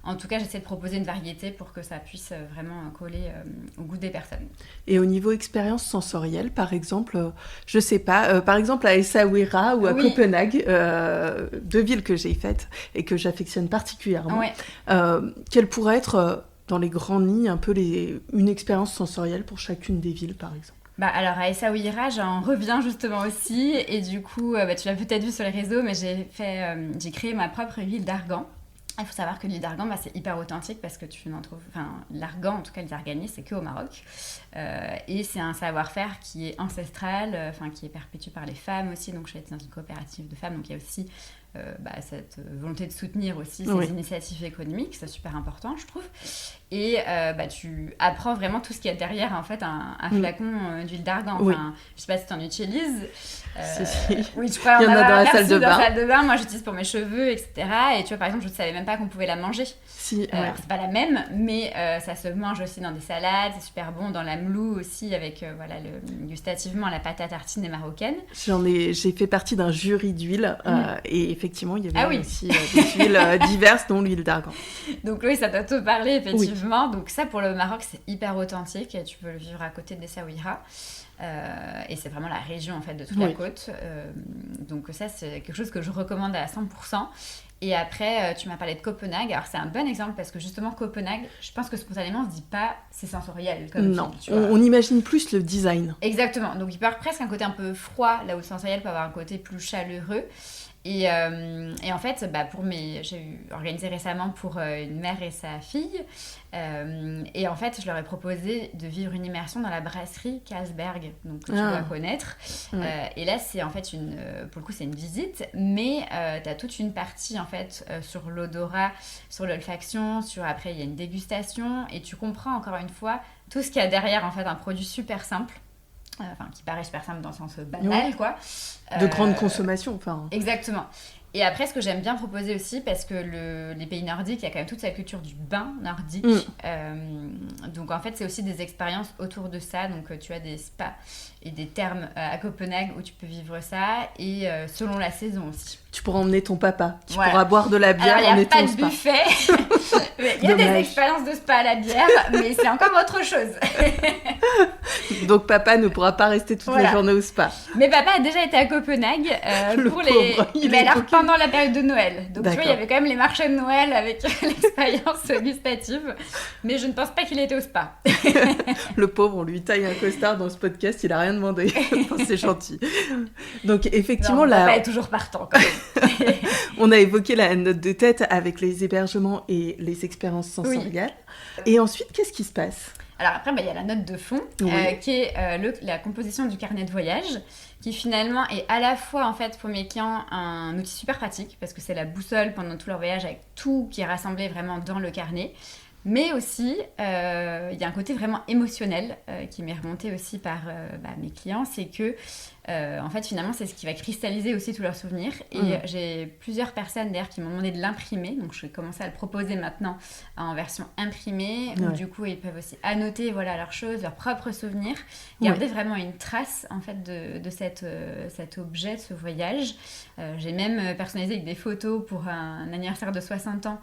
en tout cas, j'essaie de proposer une variété pour que ça puisse vraiment coller au goût des personnes. Et au niveau expérience sensorielle, par exemple, je sais pas, par exemple à Essaouira ou à Copenhague, 2 villes que j'ai faites et que j'affectionne particulièrement, quelle pourrait être... dans les grandes lignes, un peu une expérience sensorielle pour chacune des villes, par exemple. Alors, à Essaouira, j'en reviens justement aussi. Et du coup, tu l'as peut-être vu sur les réseaux, mais j'ai créé ma propre ville d'Argan. Il faut savoir que l'île d'Argan, c'est hyper authentique parce que tu n'en trouves... Enfin, l'Argan, en tout cas, les Arganiers, c'est qu'au Maroc. Et c'est un savoir-faire qui est ancestral, qui est perpétué par les femmes aussi. Donc, je suis dans une coopérative de femmes. Donc, il y a aussi cette volonté de soutenir aussi ces initiatives économiques. C'est super important, je trouve. Et tu apprends vraiment tout ce qu'il y a derrière en fait un flacon d'huile d'argan. Oui. Enfin, je sais pas si tu en utilises. Si. Oui, je crois Il y en a dans la salle de bain. Dans la salle de bain, moi j'utilise pour mes cheveux, etc. Et tu vois, par exemple, je ne savais même pas qu'on pouvait la manger. Si, Alors, c'est pas la même, mais ça se mange aussi dans des salades, c'est super bon, dans la mlou aussi, avec gustativement la pâte à tartine est marocaine. J'ai fait partie d'un jury d'huile et effectivement, il y avait aussi des huiles diverses, dont l'huile d'argan. Donc oui, ça doit te parler, effectivement. Oui. Donc ça, pour le Maroc, c'est hyper authentique et tu peux le vivre à côté de Essaouira. Et c'est vraiment la région en fait de toute la côte. Donc ça, c'est quelque chose que je recommande à 100%. Et après, tu m'as parlé de Copenhague. Alors, c'est un bon exemple parce que justement, Copenhague, je pense que spontanément, on se dit pas c'est sensoriel comme non, film, tu vois. On imagine plus le design. Exactement. Donc, il peut avoir presque un côté un peu froid, là où le sensoriel peut avoir un côté plus chaleureux. Et en fait, j'ai organisé récemment pour une mère et sa fille. Et en fait, je leur ai proposé de vivre une immersion dans la brasserie Carlsberg, donc que tu dois connaître. Et là, c'est en fait pour le coup, c'est une visite, mais tu as toute une partie en fait sur l'odorat, sur l'olfaction, après il y a une dégustation, et tu comprends encore une fois tout ce qu'il y a derrière en fait un produit super simple. Qui paraît super simple dans le sens banal, quoi. De grande consommation, enfin. Exactement. Et après, ce que j'aime bien proposer aussi, parce que les pays nordiques, il y a quand même toute sa culture du bain nordique. Donc, en fait, c'est aussi des expériences autour de ça. Donc, tu as des spas et des thermes à Copenhague où tu peux vivre ça. Et selon la saison aussi. Tu pourras emmener ton papa. Tu pourras boire de la bière en étant au spa. Il n'y a pas de buffet. Il y a des expériences de spa à la bière, mais c'est encore autre chose. Donc, papa ne pourra pas rester toute la journée au spa. Mais papa a déjà été à Copenhague pour pendant la période de Noël. Donc, tu vois, il y avait quand même les marchés de Noël avec l'expérience gustative. Mais je ne pense pas qu'il était au spa. Le pauvre, on lui taille un costard dans ce podcast, il n'a rien demandé. C'est gentil. Donc, effectivement, papa est toujours partant quand même. On a évoqué la note de tête avec les hébergements et les expériences sensoriales. Oui. Et ensuite, qu'est-ce qui se passe ? Alors après, il y a la note de fond, qui est la composition du carnet de voyage, qui finalement est à la fois, en fait, pour mes clients, un outil super pratique, parce que c'est la boussole pendant tout leur voyage, avec tout qui est rassemblé vraiment dans le carnet. Mais aussi, il y a un côté vraiment émotionnel qui m'est remonté aussi par mes clients, c'est que, en fait, finalement, c'est ce qui va cristalliser aussi tous leurs souvenirs. Et j'ai plusieurs personnes, d'ailleurs, qui m'ont demandé de l'imprimer. Donc, je vais commencer à le proposer maintenant en version imprimée, où du coup, ils peuvent aussi annoter leurs choses, leurs propres souvenirs, garder vraiment une trace, en fait, de cet objet, de ce voyage. J'ai même personnalisé avec des photos pour un anniversaire de 60 ans,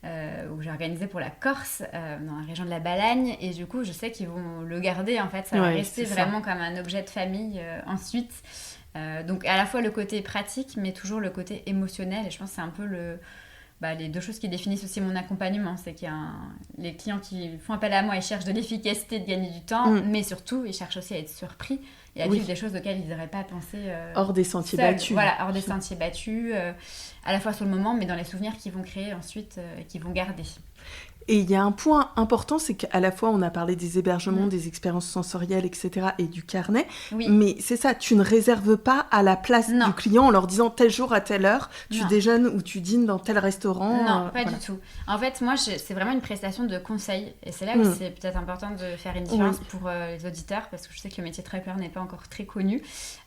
où j'ai organisé pour la Corse, dans la région de la Balagne, et du coup je sais qu'ils vont le garder, en fait ça va rester vraiment comme un objet de famille ensuite, donc à la fois le côté pratique mais toujours le côté émotionnel, et je pense que c'est un peu les deux choses qui définissent aussi mon accompagnement, c'est qu'il y a les clients qui font appel à moi, ils cherchent de l'efficacité, de gagner du temps, mais surtout ils cherchent aussi à être surpris et à vivre des choses auxquelles ils n'auraient pas pensé hors des sentiers battus. Voilà, hors des sentiers battus, à la fois sur le moment, mais dans les souvenirs qu'ils vont créer ensuite, qu'ils vont garder. Et il y a un point important, c'est qu'à la fois on a parlé des hébergements, des expériences sensorielles, etc. et du carnet, mais c'est ça, tu ne réserves pas à la place du client en leur disant tel jour à telle heure, tu déjeunes ou tu dînes dans tel restaurant. Non, pas du tout. En fait, moi, c'est vraiment une prestation de conseil, et c'est là où c'est peut-être important de faire une différence pour les auditeurs, parce que je sais que le métier de traveler n'est pas encore très connu,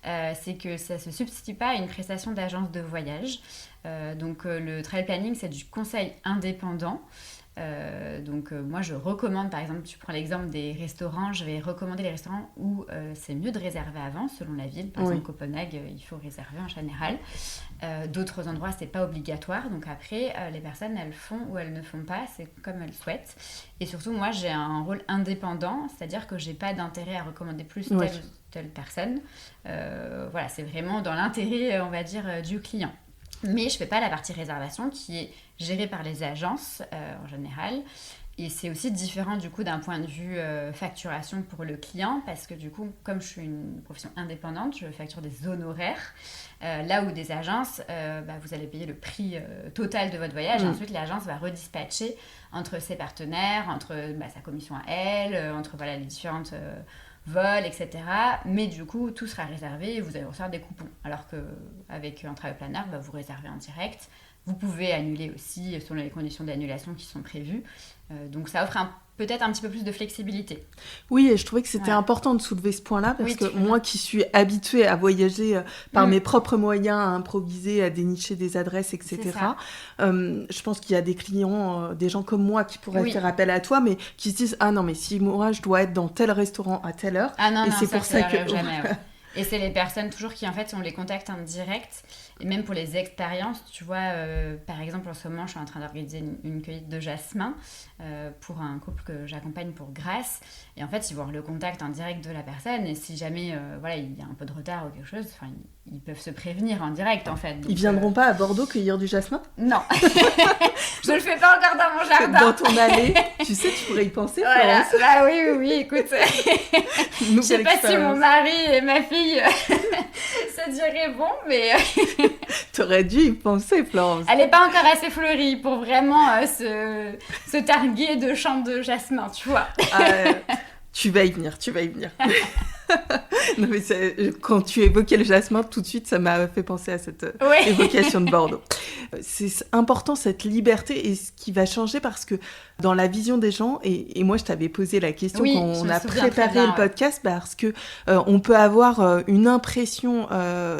c'est que ça ne se substitue pas à une prestation d'agence de voyage. Donc le travel planning, c'est du conseil indépendant. Moi je recommande, par exemple, tu prends l'exemple des restaurants, je vais recommander les restaurants où c'est mieux de réserver avant selon la ville. Par exemple Copenhague, il faut réserver en général. D'autres endroits c'est pas obligatoire, donc après les personnes elles font ou elles ne font pas, c'est comme elles souhaitent. Et surtout moi j'ai un rôle indépendant, c'est-à-dire que j'ai pas d'intérêt à recommander plus telle ou telle personne. C'est vraiment dans l'intérêt, on va dire, du client. Mais je ne fais pas la partie réservation qui est gérée par les agences en général. Et c'est aussi différent du coup d'un point de vue facturation pour le client, parce que du coup, comme je suis une profession indépendante, je facture des honoraires. Là où des agences, vous allez payer le prix total de votre voyage. Et ensuite, l'agence va redispatcher entre ses partenaires, entre sa commission à elle, entre les différentes... vol, etc. Mais du coup, tout sera réservé et vous allez recevoir des coupons. Alors qu'avec un travel planner, vous réservez en direct. Vous pouvez annuler aussi selon les conditions d'annulation qui sont prévues. Donc ça offre peut-être un petit peu plus de flexibilité. Oui, et je trouvais que c'était important de soulever ce point-là, parce que moi qui suis habituée à voyager par mes propres moyens, à improviser, à dénicher des adresses, etc., je pense qu'il y a des clients, des gens comme moi qui pourraient faire appel à toi, mais qui se disent « Ah non, mais si moi je dois être dans tel restaurant à telle heure... » et c'est pour ça que... jamais, Et c'est les personnes toujours qui, en fait, on les contacte en direct. Et même pour les expériences, tu vois, par exemple, en ce moment, je suis en train d'organiser une cueillette de jasmin pour un couple que j'accompagne pour Grasse. Et en fait, ils vont avoir le contact en direct de la personne. Et si jamais, il y a un peu de retard ou quelque chose, ils peuvent se prévenir en direct, en fait. Donc, ils viendront pas à Bordeaux cueillir du jasmin ? Non. Je le fais pas encore dans mon jardin. Dans ton allée. Tu sais, tu pourrais y penser, Florence. Bah oui, écoute. Je sais pas si mon mari et ma fille se diraient bon, mais... T'aurais dû y penser, Florence. Elle est pas encore assez fleurie pour vraiment se targuer de champs de jasmin, tu vois. Tu vas y venir. Non, mais quand tu évoquais le jasmin, tout de suite, ça m'a fait penser à cette évocation de Bordeaux. C'est important, cette liberté, et ce qui va changer, parce que dans la vision des gens, et moi, je t'avais posé la question quand on a préparé le podcast, parce que on peut avoir une impression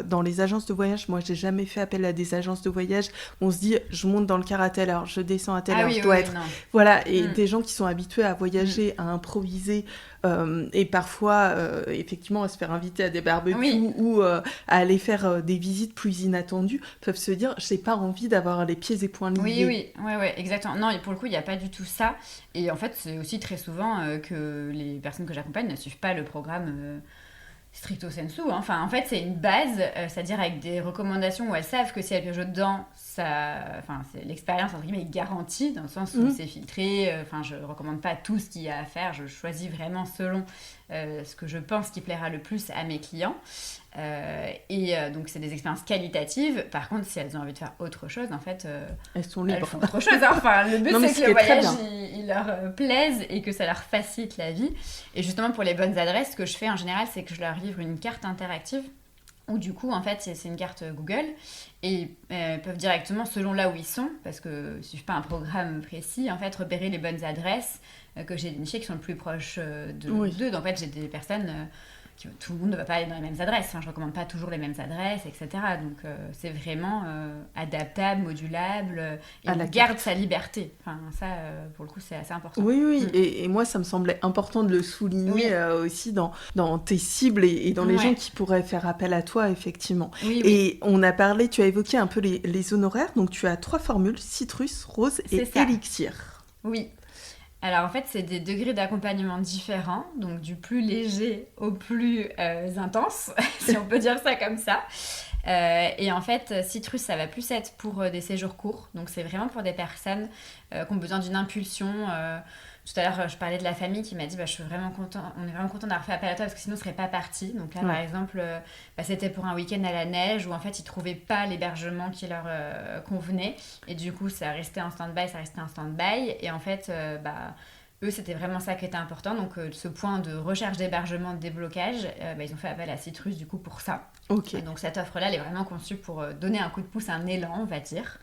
dans les agences de voyage. Moi, j'ai jamais fait appel à des agences de voyage. On se dit, je monte dans le car à telle heure, je descends à telle heure, je dois être... Non. Voilà, et des gens qui sont habitués à voyager, à improviser, et parfois effectivement à se faire inviter à des barbecues ou à aller faire des visites plus inattendues, peuvent se dire j'ai pas envie d'avoir les pieds et poings liés. Oui, exactement. Non, et pour le coup il n'y a pas du tout ça, et en fait c'est aussi très souvent que les personnes que j'accompagne ne suivent pas le programme stricto sensu, hein. Enfin, en fait, c'est une base, c'est-à-dire avec des recommandations où elles savent que si elles piochent dedans, l'expérience, entre guillemets, est garantie, dans le sens où c'est filtré. Je ne recommande pas tout ce qu'il y a à faire. Je choisis vraiment selon ce que je pense qui plaira le plus à mes clients. Donc, c'est des expériences qualitatives. Par contre, si elles ont envie de faire autre chose, en fait, elles sont libres. Elles font autre chose. Enfin, le but, c'est que le voyage, il leur plaise et que ça leur facilite la vie. Et justement, pour les bonnes adresses, ce que je fais en général, c'est que je leur livre une carte interactive où du coup, en fait, c'est une carte Google et peuvent directement, selon là où ils sont, parce que si je fais pas un programme précis, en fait, repérer les bonnes adresses que j'ai dénichées qui sont le plus proches d'eux. Donc, en fait, j'ai des personnes... tout le monde ne va pas aller dans les mêmes adresses. Enfin, je ne recommande pas toujours les mêmes adresses, etc. Donc, c'est vraiment adaptable, modulable, et on garde sa liberté. Enfin, ça, pour le coup, c'est assez important. Oui. Et moi, ça me semblait important de le souligner aussi dans tes cibles et dans les gens qui pourraient faire appel à toi, effectivement. Et on a parlé, tu as évoqué un peu les honoraires. Donc, tu as 3 formules, citrus, rose et élixir. Oui. Alors en fait, c'est des degrés d'accompagnement différents, donc du plus léger au plus intense, si on peut dire ça comme ça. Et en fait, citrus, ça va plus être pour des séjours courts, donc c'est vraiment pour des personnes qui ont besoin d'une impulsion. Tout à l'heure, je parlais de la famille qui m'a dit on est vraiment content d'avoir fait appel à toi parce que sinon on ne serait pas parti. Donc là, par exemple, c'était pour un week-end à la neige où en fait ils ne trouvaient pas l'hébergement qui leur convenait. Et du coup, ça restait en stand-by. Et en fait, eux, c'était vraiment ça qui était important. Donc, ce point de recherche d'hébergement, de déblocage, ils ont fait appel à Citrus du coup pour ça. Okay. Et donc, cette offre-là, elle est vraiment conçue pour donner un coup de pouce, un élan, on va dire.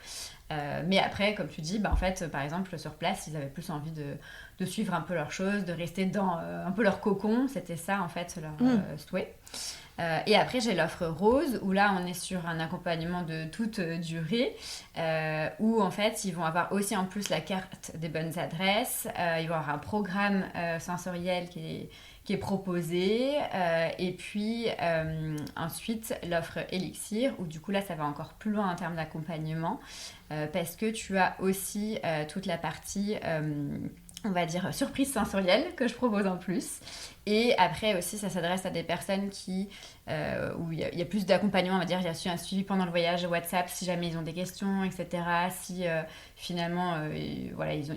Mais après, comme tu dis, en fait, par exemple, sur place, ils avaient plus envie de suivre un peu leurs choses, de rester dans un peu leur cocon. C'était ça, en fait, leur souhait. Et après, j'ai l'offre rose, où là, on est sur un accompagnement de toute durée, où, en fait, ils vont avoir aussi en plus la carte des bonnes adresses. Ils vont avoir un programme sensoriel qui est proposé. Et puis, ensuite, l'offre Elixir, où du coup, là, ça va encore plus loin en termes d'accompagnement, parce que tu as aussi toute la partie... on va dire surprise sensorielle que je propose en plus. Et après aussi, ça s'adresse à des personnes où il y a plus d'accompagnement, on va dire. Il y a un suivi pendant le voyage WhatsApp si jamais ils ont des questions, etc. Si finalement, il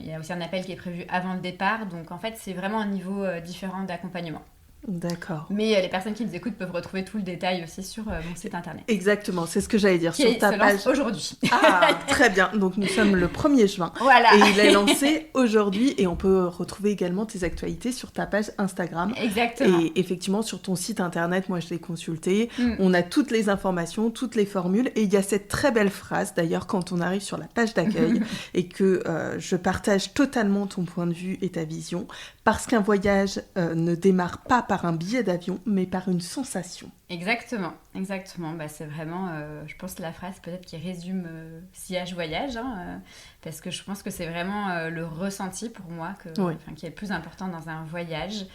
y a aussi un appel qui est prévu avant le départ. Donc en fait, c'est vraiment un niveau différent d'accompagnement. D'accord. Mais les personnes qui nous écoutent peuvent retrouver tout le détail aussi sur mon site internet. Exactement, c'est ce que j'allais dire. Qui sur ta se page lance aujourd'hui. Ah, très bien. Donc nous sommes le 1er juin. Voilà. Et il est lancé aujourd'hui et on peut retrouver également tes actualités sur ta page Instagram. Exactement. Et effectivement, sur ton site internet, moi je l'ai consulté, on a toutes les informations, toutes les formules et il y a cette très belle phrase d'ailleurs quand on arrive sur la page d'accueil et que je partage totalement ton point de vue et ta vision parce qu'un voyage ne démarre pas par un billet d'avion mais par une sensation. Exactement. Bah, c'est vraiment, je pense, la phrase peut-être qui résume Sillage Voyage, parce que je pense que c'est vraiment le ressenti pour moi qui est le plus important dans un voyage.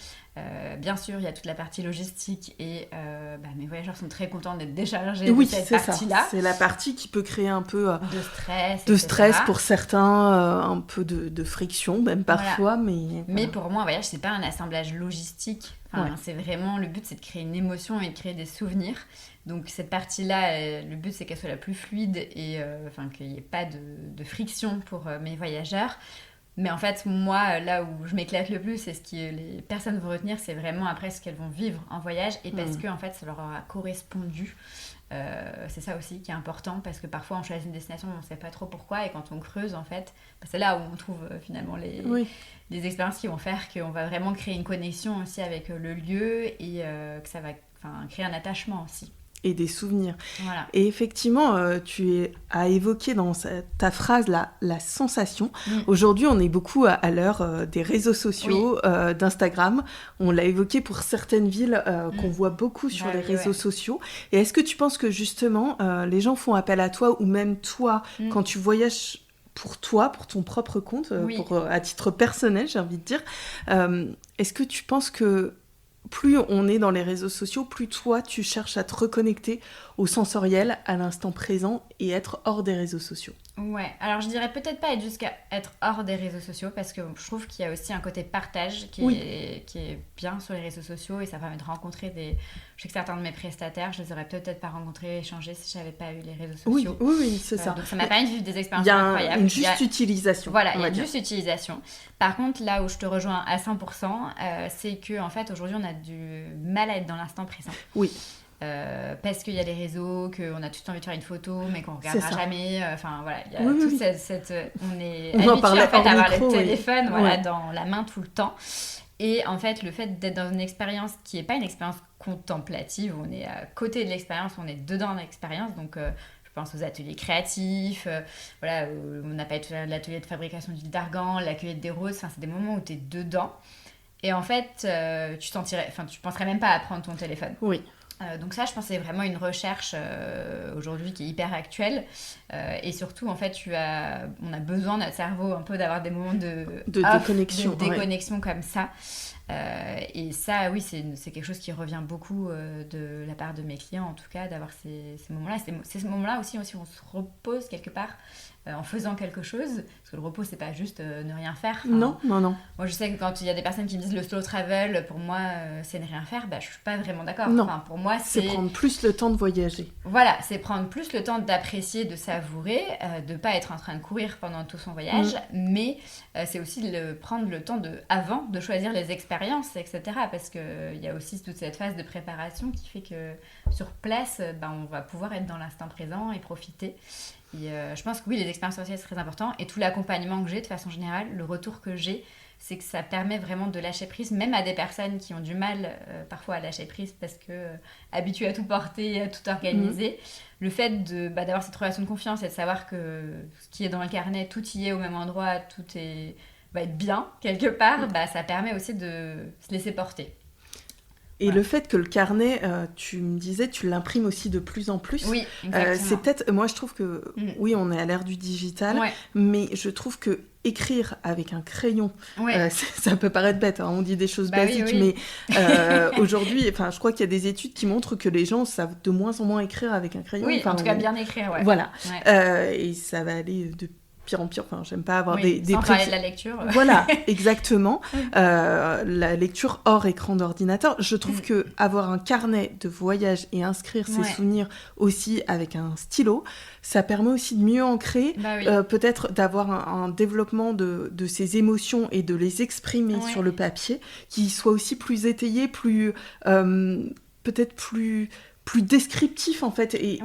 Bien sûr, il y a toute la partie logistique et mes voyageurs sont très contents d'être déchargés de cette partie-là. C'est la partie qui peut créer un peu de stress pour certains, un peu de friction même parfois. Voilà. Mais pour moi, un voyage, c'est pas un assemblage logistique. C'est vraiment, le but, c'est de créer une émotion et de créer des souvenirs. Donc cette partie-là, le but, c'est qu'elle soit la plus fluide et qu'il n'y ait pas de friction pour mes voyageurs. Mais en fait, moi, là où je m'éclate le plus, et ce que les personnes vont retenir, c'est vraiment après ce qu'elles vont vivre en voyage et parce que en fait, ça leur aura correspondu. C'est ça aussi qui est important parce que parfois on choisit une destination mais on ne sait pas trop pourquoi et quand on creuse en fait, c'est là où on trouve finalement les expériences qui vont faire qu'on va vraiment créer une connexion aussi avec le lieu et que ça va créer un attachement aussi. Et des souvenirs. Voilà. Et effectivement, tu as évoqué dans ta phrase la sensation. Aujourd'hui, on est beaucoup à l'heure des réseaux sociaux, d'Instagram. On l'a évoqué pour certaines villes qu'on voit beaucoup sur les réseaux sociaux. Et est-ce que tu penses que justement, les gens font appel à toi ou même toi, quand tu voyages pour toi, pour ton propre compte, à titre personnel, j'ai envie de dire, est-ce que tu penses que plus on est dans les réseaux sociaux, plus toi, tu cherches à te reconnecter au sensoriel, à l'instant présent et être hors des réseaux sociaux? Ouais, alors je dirais peut-être pas être jusqu'à être hors des réseaux sociaux parce que je trouve qu'il y a aussi un côté partage qui est bien sur les réseaux sociaux et ça permet de rencontrer Je sais que certains de mes prestataires, je les aurais peut-être pas rencontrés, échangés si j'avais pas eu les réseaux sociaux. Oui, c'est ça. Donc ça m'a permis de vivre des expériences incroyables. Il y a une juste utilisation. Voilà, il y a une juste utilisation. Par contre, là où je te rejoins à 100%, c'est que en fait aujourd'hui on a du mal à être dans l'instant présent. Oui. Parce qu'il y a les réseaux, qu'on a tout envie de faire une photo, mais qu'on ne regardera jamais. Voilà, il y a cette on est habitué en fait, à avoir le téléphone dans la main tout le temps. Et en fait, le fait d'être dans une expérience qui n'est pas une expérience contemplative, on est à côté de l'expérience, on est dedans de l'expérience. Donc, je pense aux ateliers créatifs, on a pas été l'atelier de fabrication d'huile d'argan, l'accueil des roses, c'est des moments où tu es dedans. Et en fait, tu penserais même pas à prendre ton téléphone. Oui. Donc ça, je pense que c'est vraiment une recherche aujourd'hui qui est hyper actuelle. Et surtout, en fait, on a besoin, notre cerveau, un peu d'avoir des moments de déconnexion, déconnexion comme ça. Et ça, oui, c'est quelque chose qui revient beaucoup de la part de mes clients, en tout cas, d'avoir ces moments-là. C'est ces moments-là aussi où on se repose quelque part en faisant quelque chose. Parce que le repos, c'est pas juste ne rien faire. Non. Moi, je sais que quand il y a des personnes qui me disent le slow travel, pour moi, c'est ne rien faire, je suis pas vraiment d'accord. Non. Pour moi, c'est prendre plus le temps de voyager. Voilà, c'est prendre plus le temps d'apprécier, de savourer, de pas être en train de courir pendant tout son voyage, mais c'est aussi prendre le temps avant de choisir les expériences, etc. Parce qu'il y a aussi toute cette phase de préparation qui fait que sur place, on va pouvoir être dans l'instant présent et profiter. Et je pense que oui, les expériences sociales, c'est très important. Et tout l'accompagnement que j'ai, de façon générale, le retour que j'ai, c'est que ça permet vraiment de lâcher prise, même à des personnes qui ont du mal parfois à lâcher prise parce que habituées à tout porter, à tout organiser. Le fait d'avoir cette relation de confiance et de savoir que ce qui est dans le carnet, tout y est au même endroit, tout va être bien quelque part, ça permet aussi de se laisser porter. Et le fait que le carnet, tu me disais, tu l'imprimes aussi de plus en plus. Oui, exactement. C'est peut-être, moi je trouve que, oui, on est à l'ère du digital, mais je trouve que écrire avec un crayon, ça peut paraître bête, on dit des choses basiques, mais aujourd'hui, je crois qu'il y a des études qui montrent que les gens savent de moins en moins écrire avec un crayon. Oui, en tout cas bien écrire, Voilà, et ça va aller de pire en pire. Enfin, j'aime pas avoir des sans parler de la lecture. Voilà, exactement. La lecture hors écran d'ordinateur. Je trouve que avoir un carnet de voyage et inscrire ses souvenirs aussi avec un stylo, ça permet aussi de mieux ancrer, peut-être d'avoir un développement de ses émotions et de les exprimer sur le papier, qui soit aussi plus étayé, plus peut-être plus descriptif en fait, et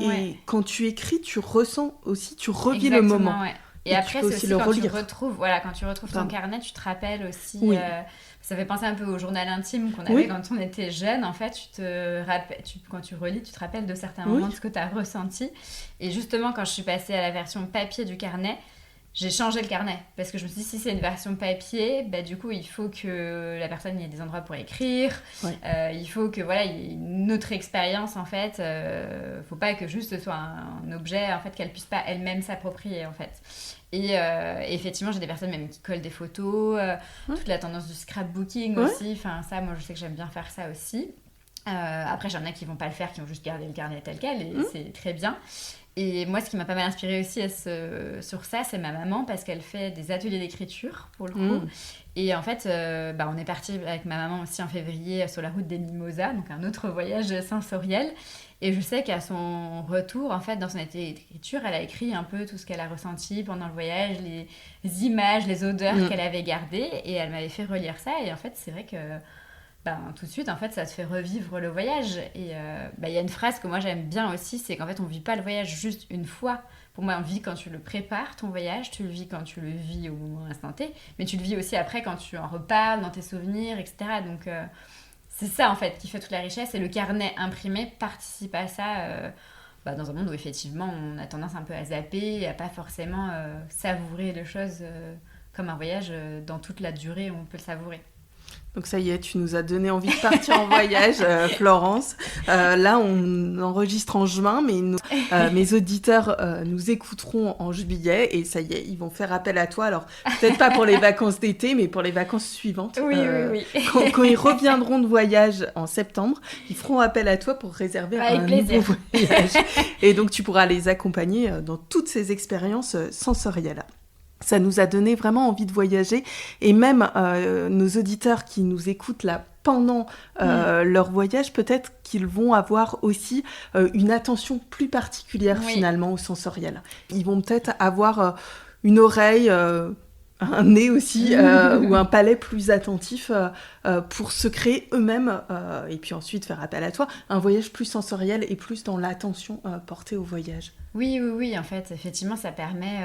quand tu écris, tu ressens aussi, tu revis le moment. Et après, c'est aussi quand tu retrouves ton carnet, tu te rappelles aussi. Ça fait penser un peu au journal intime qu'on avait quand on était jeune. En fait, quand tu relis, tu te rappelles de certains moments de ce que tu as ressenti. Et justement, quand je suis passée à la version papier du carnet, j'ai changé le carnet. Parce que je me suis dit, si c'est une version papier, du coup, il faut que la personne ait des endroits pour écrire. Il faut que, il y ait une autre expérience, en fait. Faut pas que juste ce soit un objet, en fait, qu'elle puisse pas elle-même s'approprier, en fait. Et effectivement, j'ai des personnes même qui collent des photos, toute la tendance du scrapbooking aussi. Enfin, ça, moi, je sais que j'aime bien faire ça aussi. Après, j'en ai qui vont pas le faire, qui vont juste garder le carnet tel quel, et c'est très bien. Et moi, ce qui m'a pas mal inspirée aussi sur ça, c'est ma maman, parce qu'elle fait des ateliers d'écriture, pour le coup. Et en fait, on est parti avec ma maman aussi en février sur la route des Mimosas, donc un autre voyage sensoriel. Et je sais qu'à son retour, en fait, dans son atelier d'écriture, elle a écrit un peu tout ce qu'elle a ressenti pendant le voyage, les images, les odeurs qu'elle avait gardées. Et elle m'avait fait relire ça. Et en fait, c'est vrai que tout de suite, en fait, ça te fait revivre le voyage. Et y a une phrase que moi, j'aime bien aussi, c'est qu'en fait, on ne vit pas le voyage juste une fois. Pour moi, on vit quand tu le prépares, ton voyage. Tu le vis quand tu le vis au moment instant T. Mais tu le vis aussi après quand tu en reparles dans tes souvenirs, etc. Donc... c'est ça, en fait, qui fait toute la richesse. Et le carnet imprimé participe à ça dans un monde où, effectivement, on a tendance un peu à zapper et à pas forcément savourer les choses comme un voyage dans toute la durée où on peut le savourer. Donc ça y est, tu nous as donné envie de partir en voyage, Florence. Là, on enregistre en juin, mais mes auditeurs nous écouteront en juillet. Et ça y est, ils vont faire appel à toi. Alors, peut-être pas pour les vacances d'été, mais pour les vacances suivantes. Oui. Quand ils reviendront de voyage en septembre, ils feront appel à toi pour réserver un nouveau voyage. Et donc, tu pourras les accompagner dans toutes ces expériences sensorielles. Ça nous a donné vraiment envie de voyager, et même nos auditeurs qui nous écoutent là pendant leur voyage, peut-être qu'ils vont avoir aussi une attention plus particulière finalement au sensoriel. Ils vont peut-être avoir une oreille, un nez aussi, ou un palais plus attentif pour se créer eux-mêmes, et puis ensuite faire appel à toi, un voyage plus sensoriel et plus dans l'attention portée au voyage. Oui, en fait, effectivement, ça permet...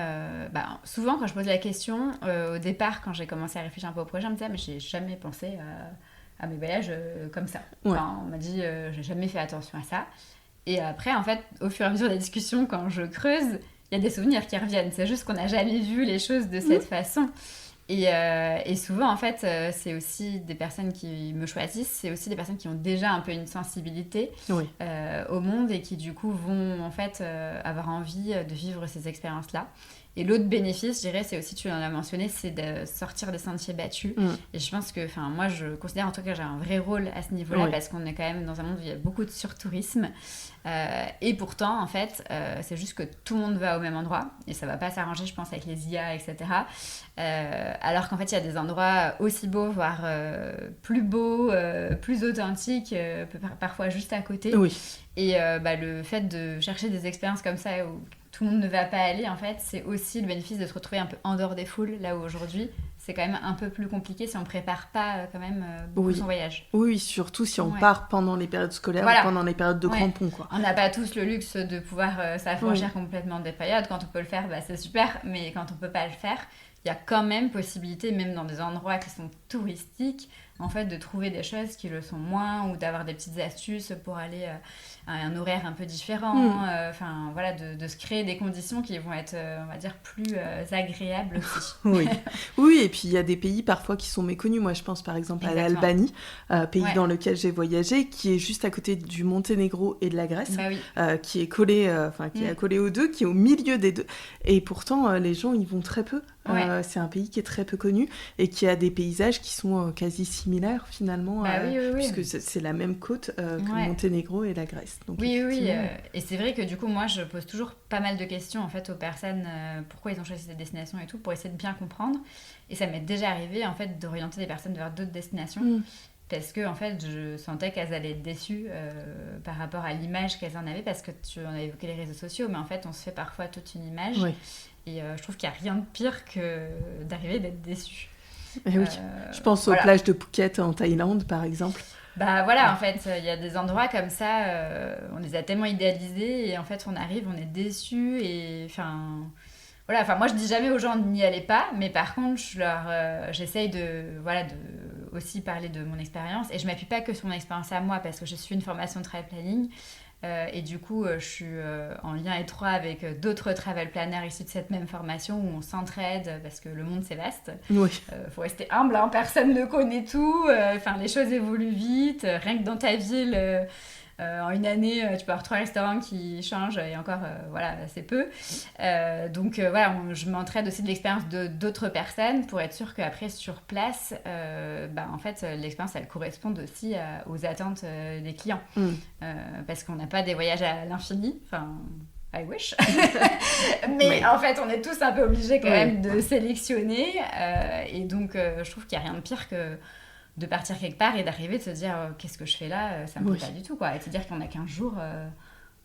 souvent, quand je pose la question, au départ, quand j'ai commencé à réfléchir un peu au projet, je me disais, mais j'ai jamais pensé à mes voyages comme ça. Enfin, on m'a dit, j'ai jamais fait attention à ça. Et après, en fait, au fur et à mesure des discussions, quand je creuse, il y a des souvenirs qui reviennent. C'est juste qu'on n'a jamais vu les choses de cette façon. Et souvent, en fait, c'est aussi des personnes qui me choisissent, c'est aussi des personnes qui ont déjà un peu une sensibilité au monde et qui, du coup, vont, en fait, avoir envie de vivre ces expériences-là. Et l'autre bénéfice, je dirais, c'est aussi, tu l'en as mentionné, c'est de sortir des sentiers battus. Et je pense que, moi, je considère en tout cas que j'ai un vrai rôle à ce niveau-là, parce qu'on est quand même dans un monde où il y a beaucoup de surtourisme. Et pourtant, en fait, c'est juste que tout le monde va au même endroit. Et ça va pas s'arranger, je pense, avec les IA, etc. Alors qu'en fait, il y a des endroits aussi beaux, voire plus beaux, plus authentiques, parfois juste à côté. Et le fait de chercher des expériences comme ça où tout le monde ne va pas aller, en fait, c'est aussi le bénéfice de se retrouver un peu en dehors des foules, là où aujourd'hui, c'est quand même un peu plus compliqué si on prépare pas quand même beaucoup son voyage. Oui, surtout si on part pendant les périodes scolaires ou pendant les périodes de grands ponts, quoi. On n'a pas tous le luxe de pouvoir s'affranchir complètement des périodes. Quand on peut le faire, c'est super, mais quand on peut pas le faire, il y a quand même possibilité, même dans des endroits qui sont touristiques, en fait, de trouver des choses qui le sont moins, ou d'avoir des petites astuces pour aller à un horaire un peu différent, de se créer des conditions qui vont être, on va dire, plus agréables aussi. Oui, et puis il y a des pays parfois qui sont méconnus. Moi, je pense par exemple à l'Albanie, pays dans lequel j'ai voyagé, qui est juste à côté du Monténégro et de la Grèce, qui est collé, qui est accolé aux deux, qui est au milieu des deux. Et pourtant, les gens, ils vont très peu Ouais. C'est un pays qui est très peu connu et qui a des paysages qui sont quasi similaires finalement, Oui. puisque c'est la même côte que le Monténégro et la Grèce. Donc, oui. Et c'est vrai que du coup, moi, je pose toujours pas mal de questions en fait aux personnes, pourquoi ils ont choisi cette destination et tout, pour essayer de bien comprendre. Et ça m'est déjà arrivé en fait d'orienter des personnes vers d'autres destinations. Parce que en fait, je sentais qu'elles allaient être déçues par rapport à l'image qu'elles en avaient, parce que tu en as évoqué les réseaux sociaux, mais en fait, on se fait parfois toute une image. Oui. Et je trouve qu'il n'y a rien de pire que d'arriver d'être déçu. Et oui. Je pense aux plages de Phuket en Thaïlande, par exemple. Bah voilà, en fait, il y a des endroits comme ça, on les a tellement idéalisés, et en fait, on arrive, on est déçus, et enfin... Voilà, enfin moi je dis jamais aux gens n'y allez pas, mais par contre j'essaye de aussi parler de mon expérience, et je m'appuie pas que sur mon expérience à moi, parce que je suis une formation de travel planning, et du coup je suis en lien étroit avec d'autres travel planners issus de cette même formation, où on s'entraide parce que le monde c'est vaste. Oui. Faut rester humble, hein, personne ne connaît tout, les choses évoluent vite, rien que dans ta ville. En une année, tu peux avoir 3 restaurants qui changent, et encore, c'est peu. Donc, je m'entraide aussi de l'expérience d'autres personnes pour être sûre qu'après, sur place, en fait, l'expérience, elle corresponde aussi aux attentes des clients. Parce qu'on n'a pas des voyages à l'infini. Enfin... I wish. Mais en fait, on est tous un peu obligés quand même de sélectionner. Et donc, je trouve qu'il n'y a rien de pire que de partir quelque part et d'arriver de se dire qu'est-ce que je fais là, ça me plaît pas du tout, quoi. Et de se dire qu'on n'a qu'un jour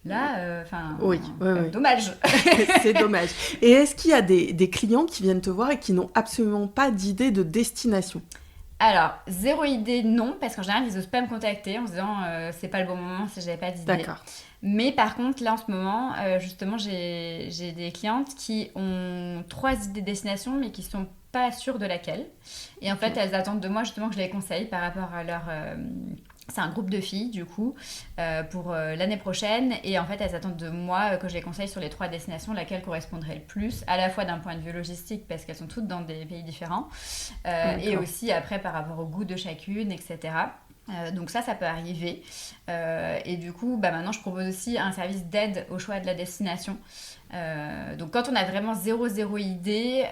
là, dommage. C'est dommage. Et est-ce qu'il y a des clients qui viennent te voir et qui n'ont absolument pas d'idée de destination? Alors, zéro idée, non, parce qu'en général, ils n'osent pas me contacter en se disant c'est pas le bon moment si j'avais pas d'idée. D'accord. Mais par contre, là en ce moment, justement, j'ai des clientes qui ont 3 idées de destination, mais qui sont pas sûres de laquelle. Et en fait, elles attendent de moi justement que je les conseille par rapport à leur... c'est un groupe de filles, du coup, pour l'année prochaine. Et en fait, elles attendent de moi que je les conseille sur les 3 destinations, laquelle correspondrait le plus, à la fois d'un point de vue logistique, parce qu'elles sont toutes dans des pays différents, et aussi après par rapport au goût de chacune, etc. Donc ça peut arriver. Et du coup, maintenant, je propose aussi un service d'aide au choix de la destination. Donc quand on a vraiment zéro idée,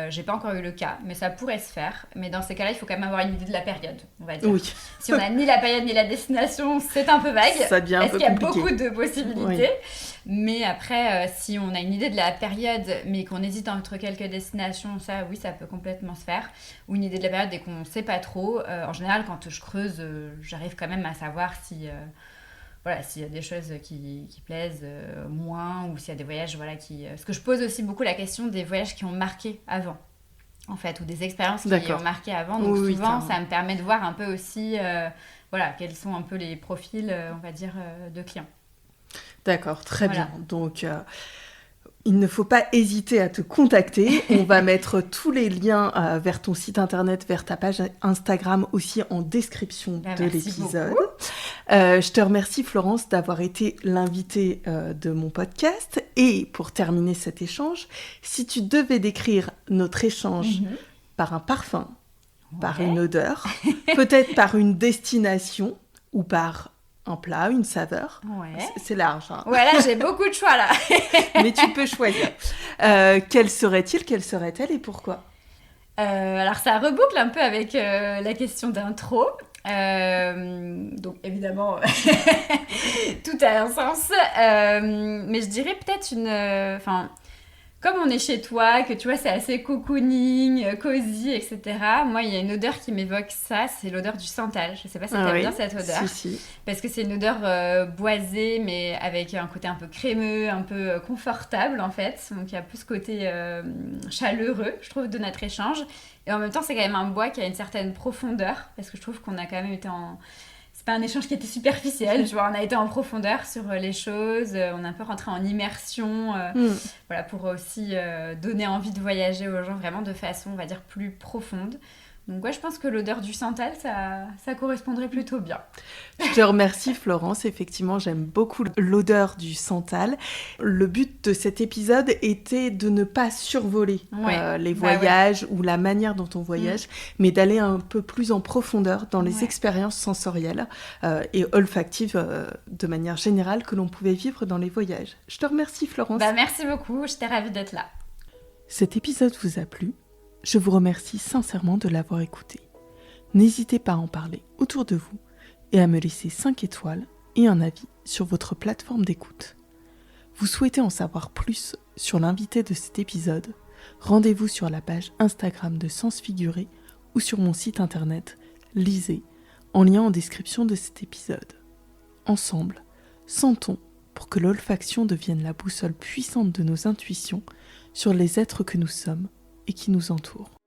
j'ai pas encore eu le cas, mais ça pourrait se faire. Mais dans ces cas-là, il faut quand même avoir une idée de la période, on va dire. Oui. Si on a ni la période ni la destination, c'est un peu vague. Ça devient un peu compliqué. Parce qu'il y a beaucoup de possibilités. Oui. Mais après, si on a une idée de la période, mais qu'on hésite entre quelques destinations, ça, oui, ça peut complètement se faire. Ou une idée de la période dès qu'on sait pas trop. En général, quand je creuse, j'arrive quand même à savoir si... s'il y a des choses qui plaisent moins, ou s'il y a des voyages qui... Parce que je pose aussi beaucoup la question des voyages qui ont marqué avant, en fait, ou des expériences qui ont marqué avant. Donc souvent, ça me permet de voir un peu aussi quels sont un peu les profils, on va dire, de clients. D'accord, très bien. Donc... il ne faut pas hésiter à te contacter. On va mettre tous les liens vers ton site internet, vers ta page Instagram aussi en description de l'épisode. Je te remercie, Florence, d'avoir été l'invitée de mon podcast. Et pour terminer cet échange, si tu devais décrire notre échange par un parfum, par une odeur, peut-être par une destination ou par... un plat, une saveur. Ouais. C'est large. Hein. Ouais, là, j'ai beaucoup de choix, là. Mais tu peux choisir. Quel serait-il, quelle serait-elle et pourquoi? Alors, ça reboucle un peu avec la question d'intro. Donc, évidemment, tout a un sens. Mais je dirais peut-être une... comme on est chez toi, que tu vois, c'est assez cocooning, cosy, etc. Moi, il y a une odeur qui m'évoque ça, c'est l'odeur du santal. Je sais pas si t'aimes bien cette odeur. Si. Parce que c'est une odeur boisée, mais avec un côté un peu crémeux, un peu confortable, en fait. Donc, il y a plus ce côté chaleureux, je trouve, de notre échange. Et en même temps, c'est quand même un bois qui a une certaine profondeur, parce que je trouve qu'on a quand même été en... C'est pas un échange qui était superficiel, tu vois, on a été en profondeur sur les choses, on a un peu rentré en immersion, pour aussi donner envie de voyager aux gens vraiment de façon, on va dire, plus profonde. Donc je pense que l'odeur du santal, ça correspondrait plutôt bien. Je te remercie, Florence. Effectivement, j'aime beaucoup l'odeur du santal. Le but de cet épisode était de ne pas survoler les voyages ou la manière dont on voyage, mais d'aller un peu plus en profondeur dans les expériences sensorielles et olfactives de manière générale que l'on pouvait vivre dans les voyages. Je te remercie, Florence. Merci beaucoup, j'étais ravie d'être là. Cet épisode vous a plu, je vous remercie sincèrement de l'avoir écouté. N'hésitez pas à en parler autour de vous et à me laisser 5 étoiles et un avis sur votre plateforme d'écoute. Vous souhaitez en savoir plus sur l'invité de cet épisode? Rendez-vous sur la page Instagram de Sens Figuré ou sur mon site internet Lisez, en lien en description de cet épisode. Ensemble, sentons pour que l'olfaction devienne la boussole puissante de nos intuitions sur les êtres que nous sommes et qui nous entourent.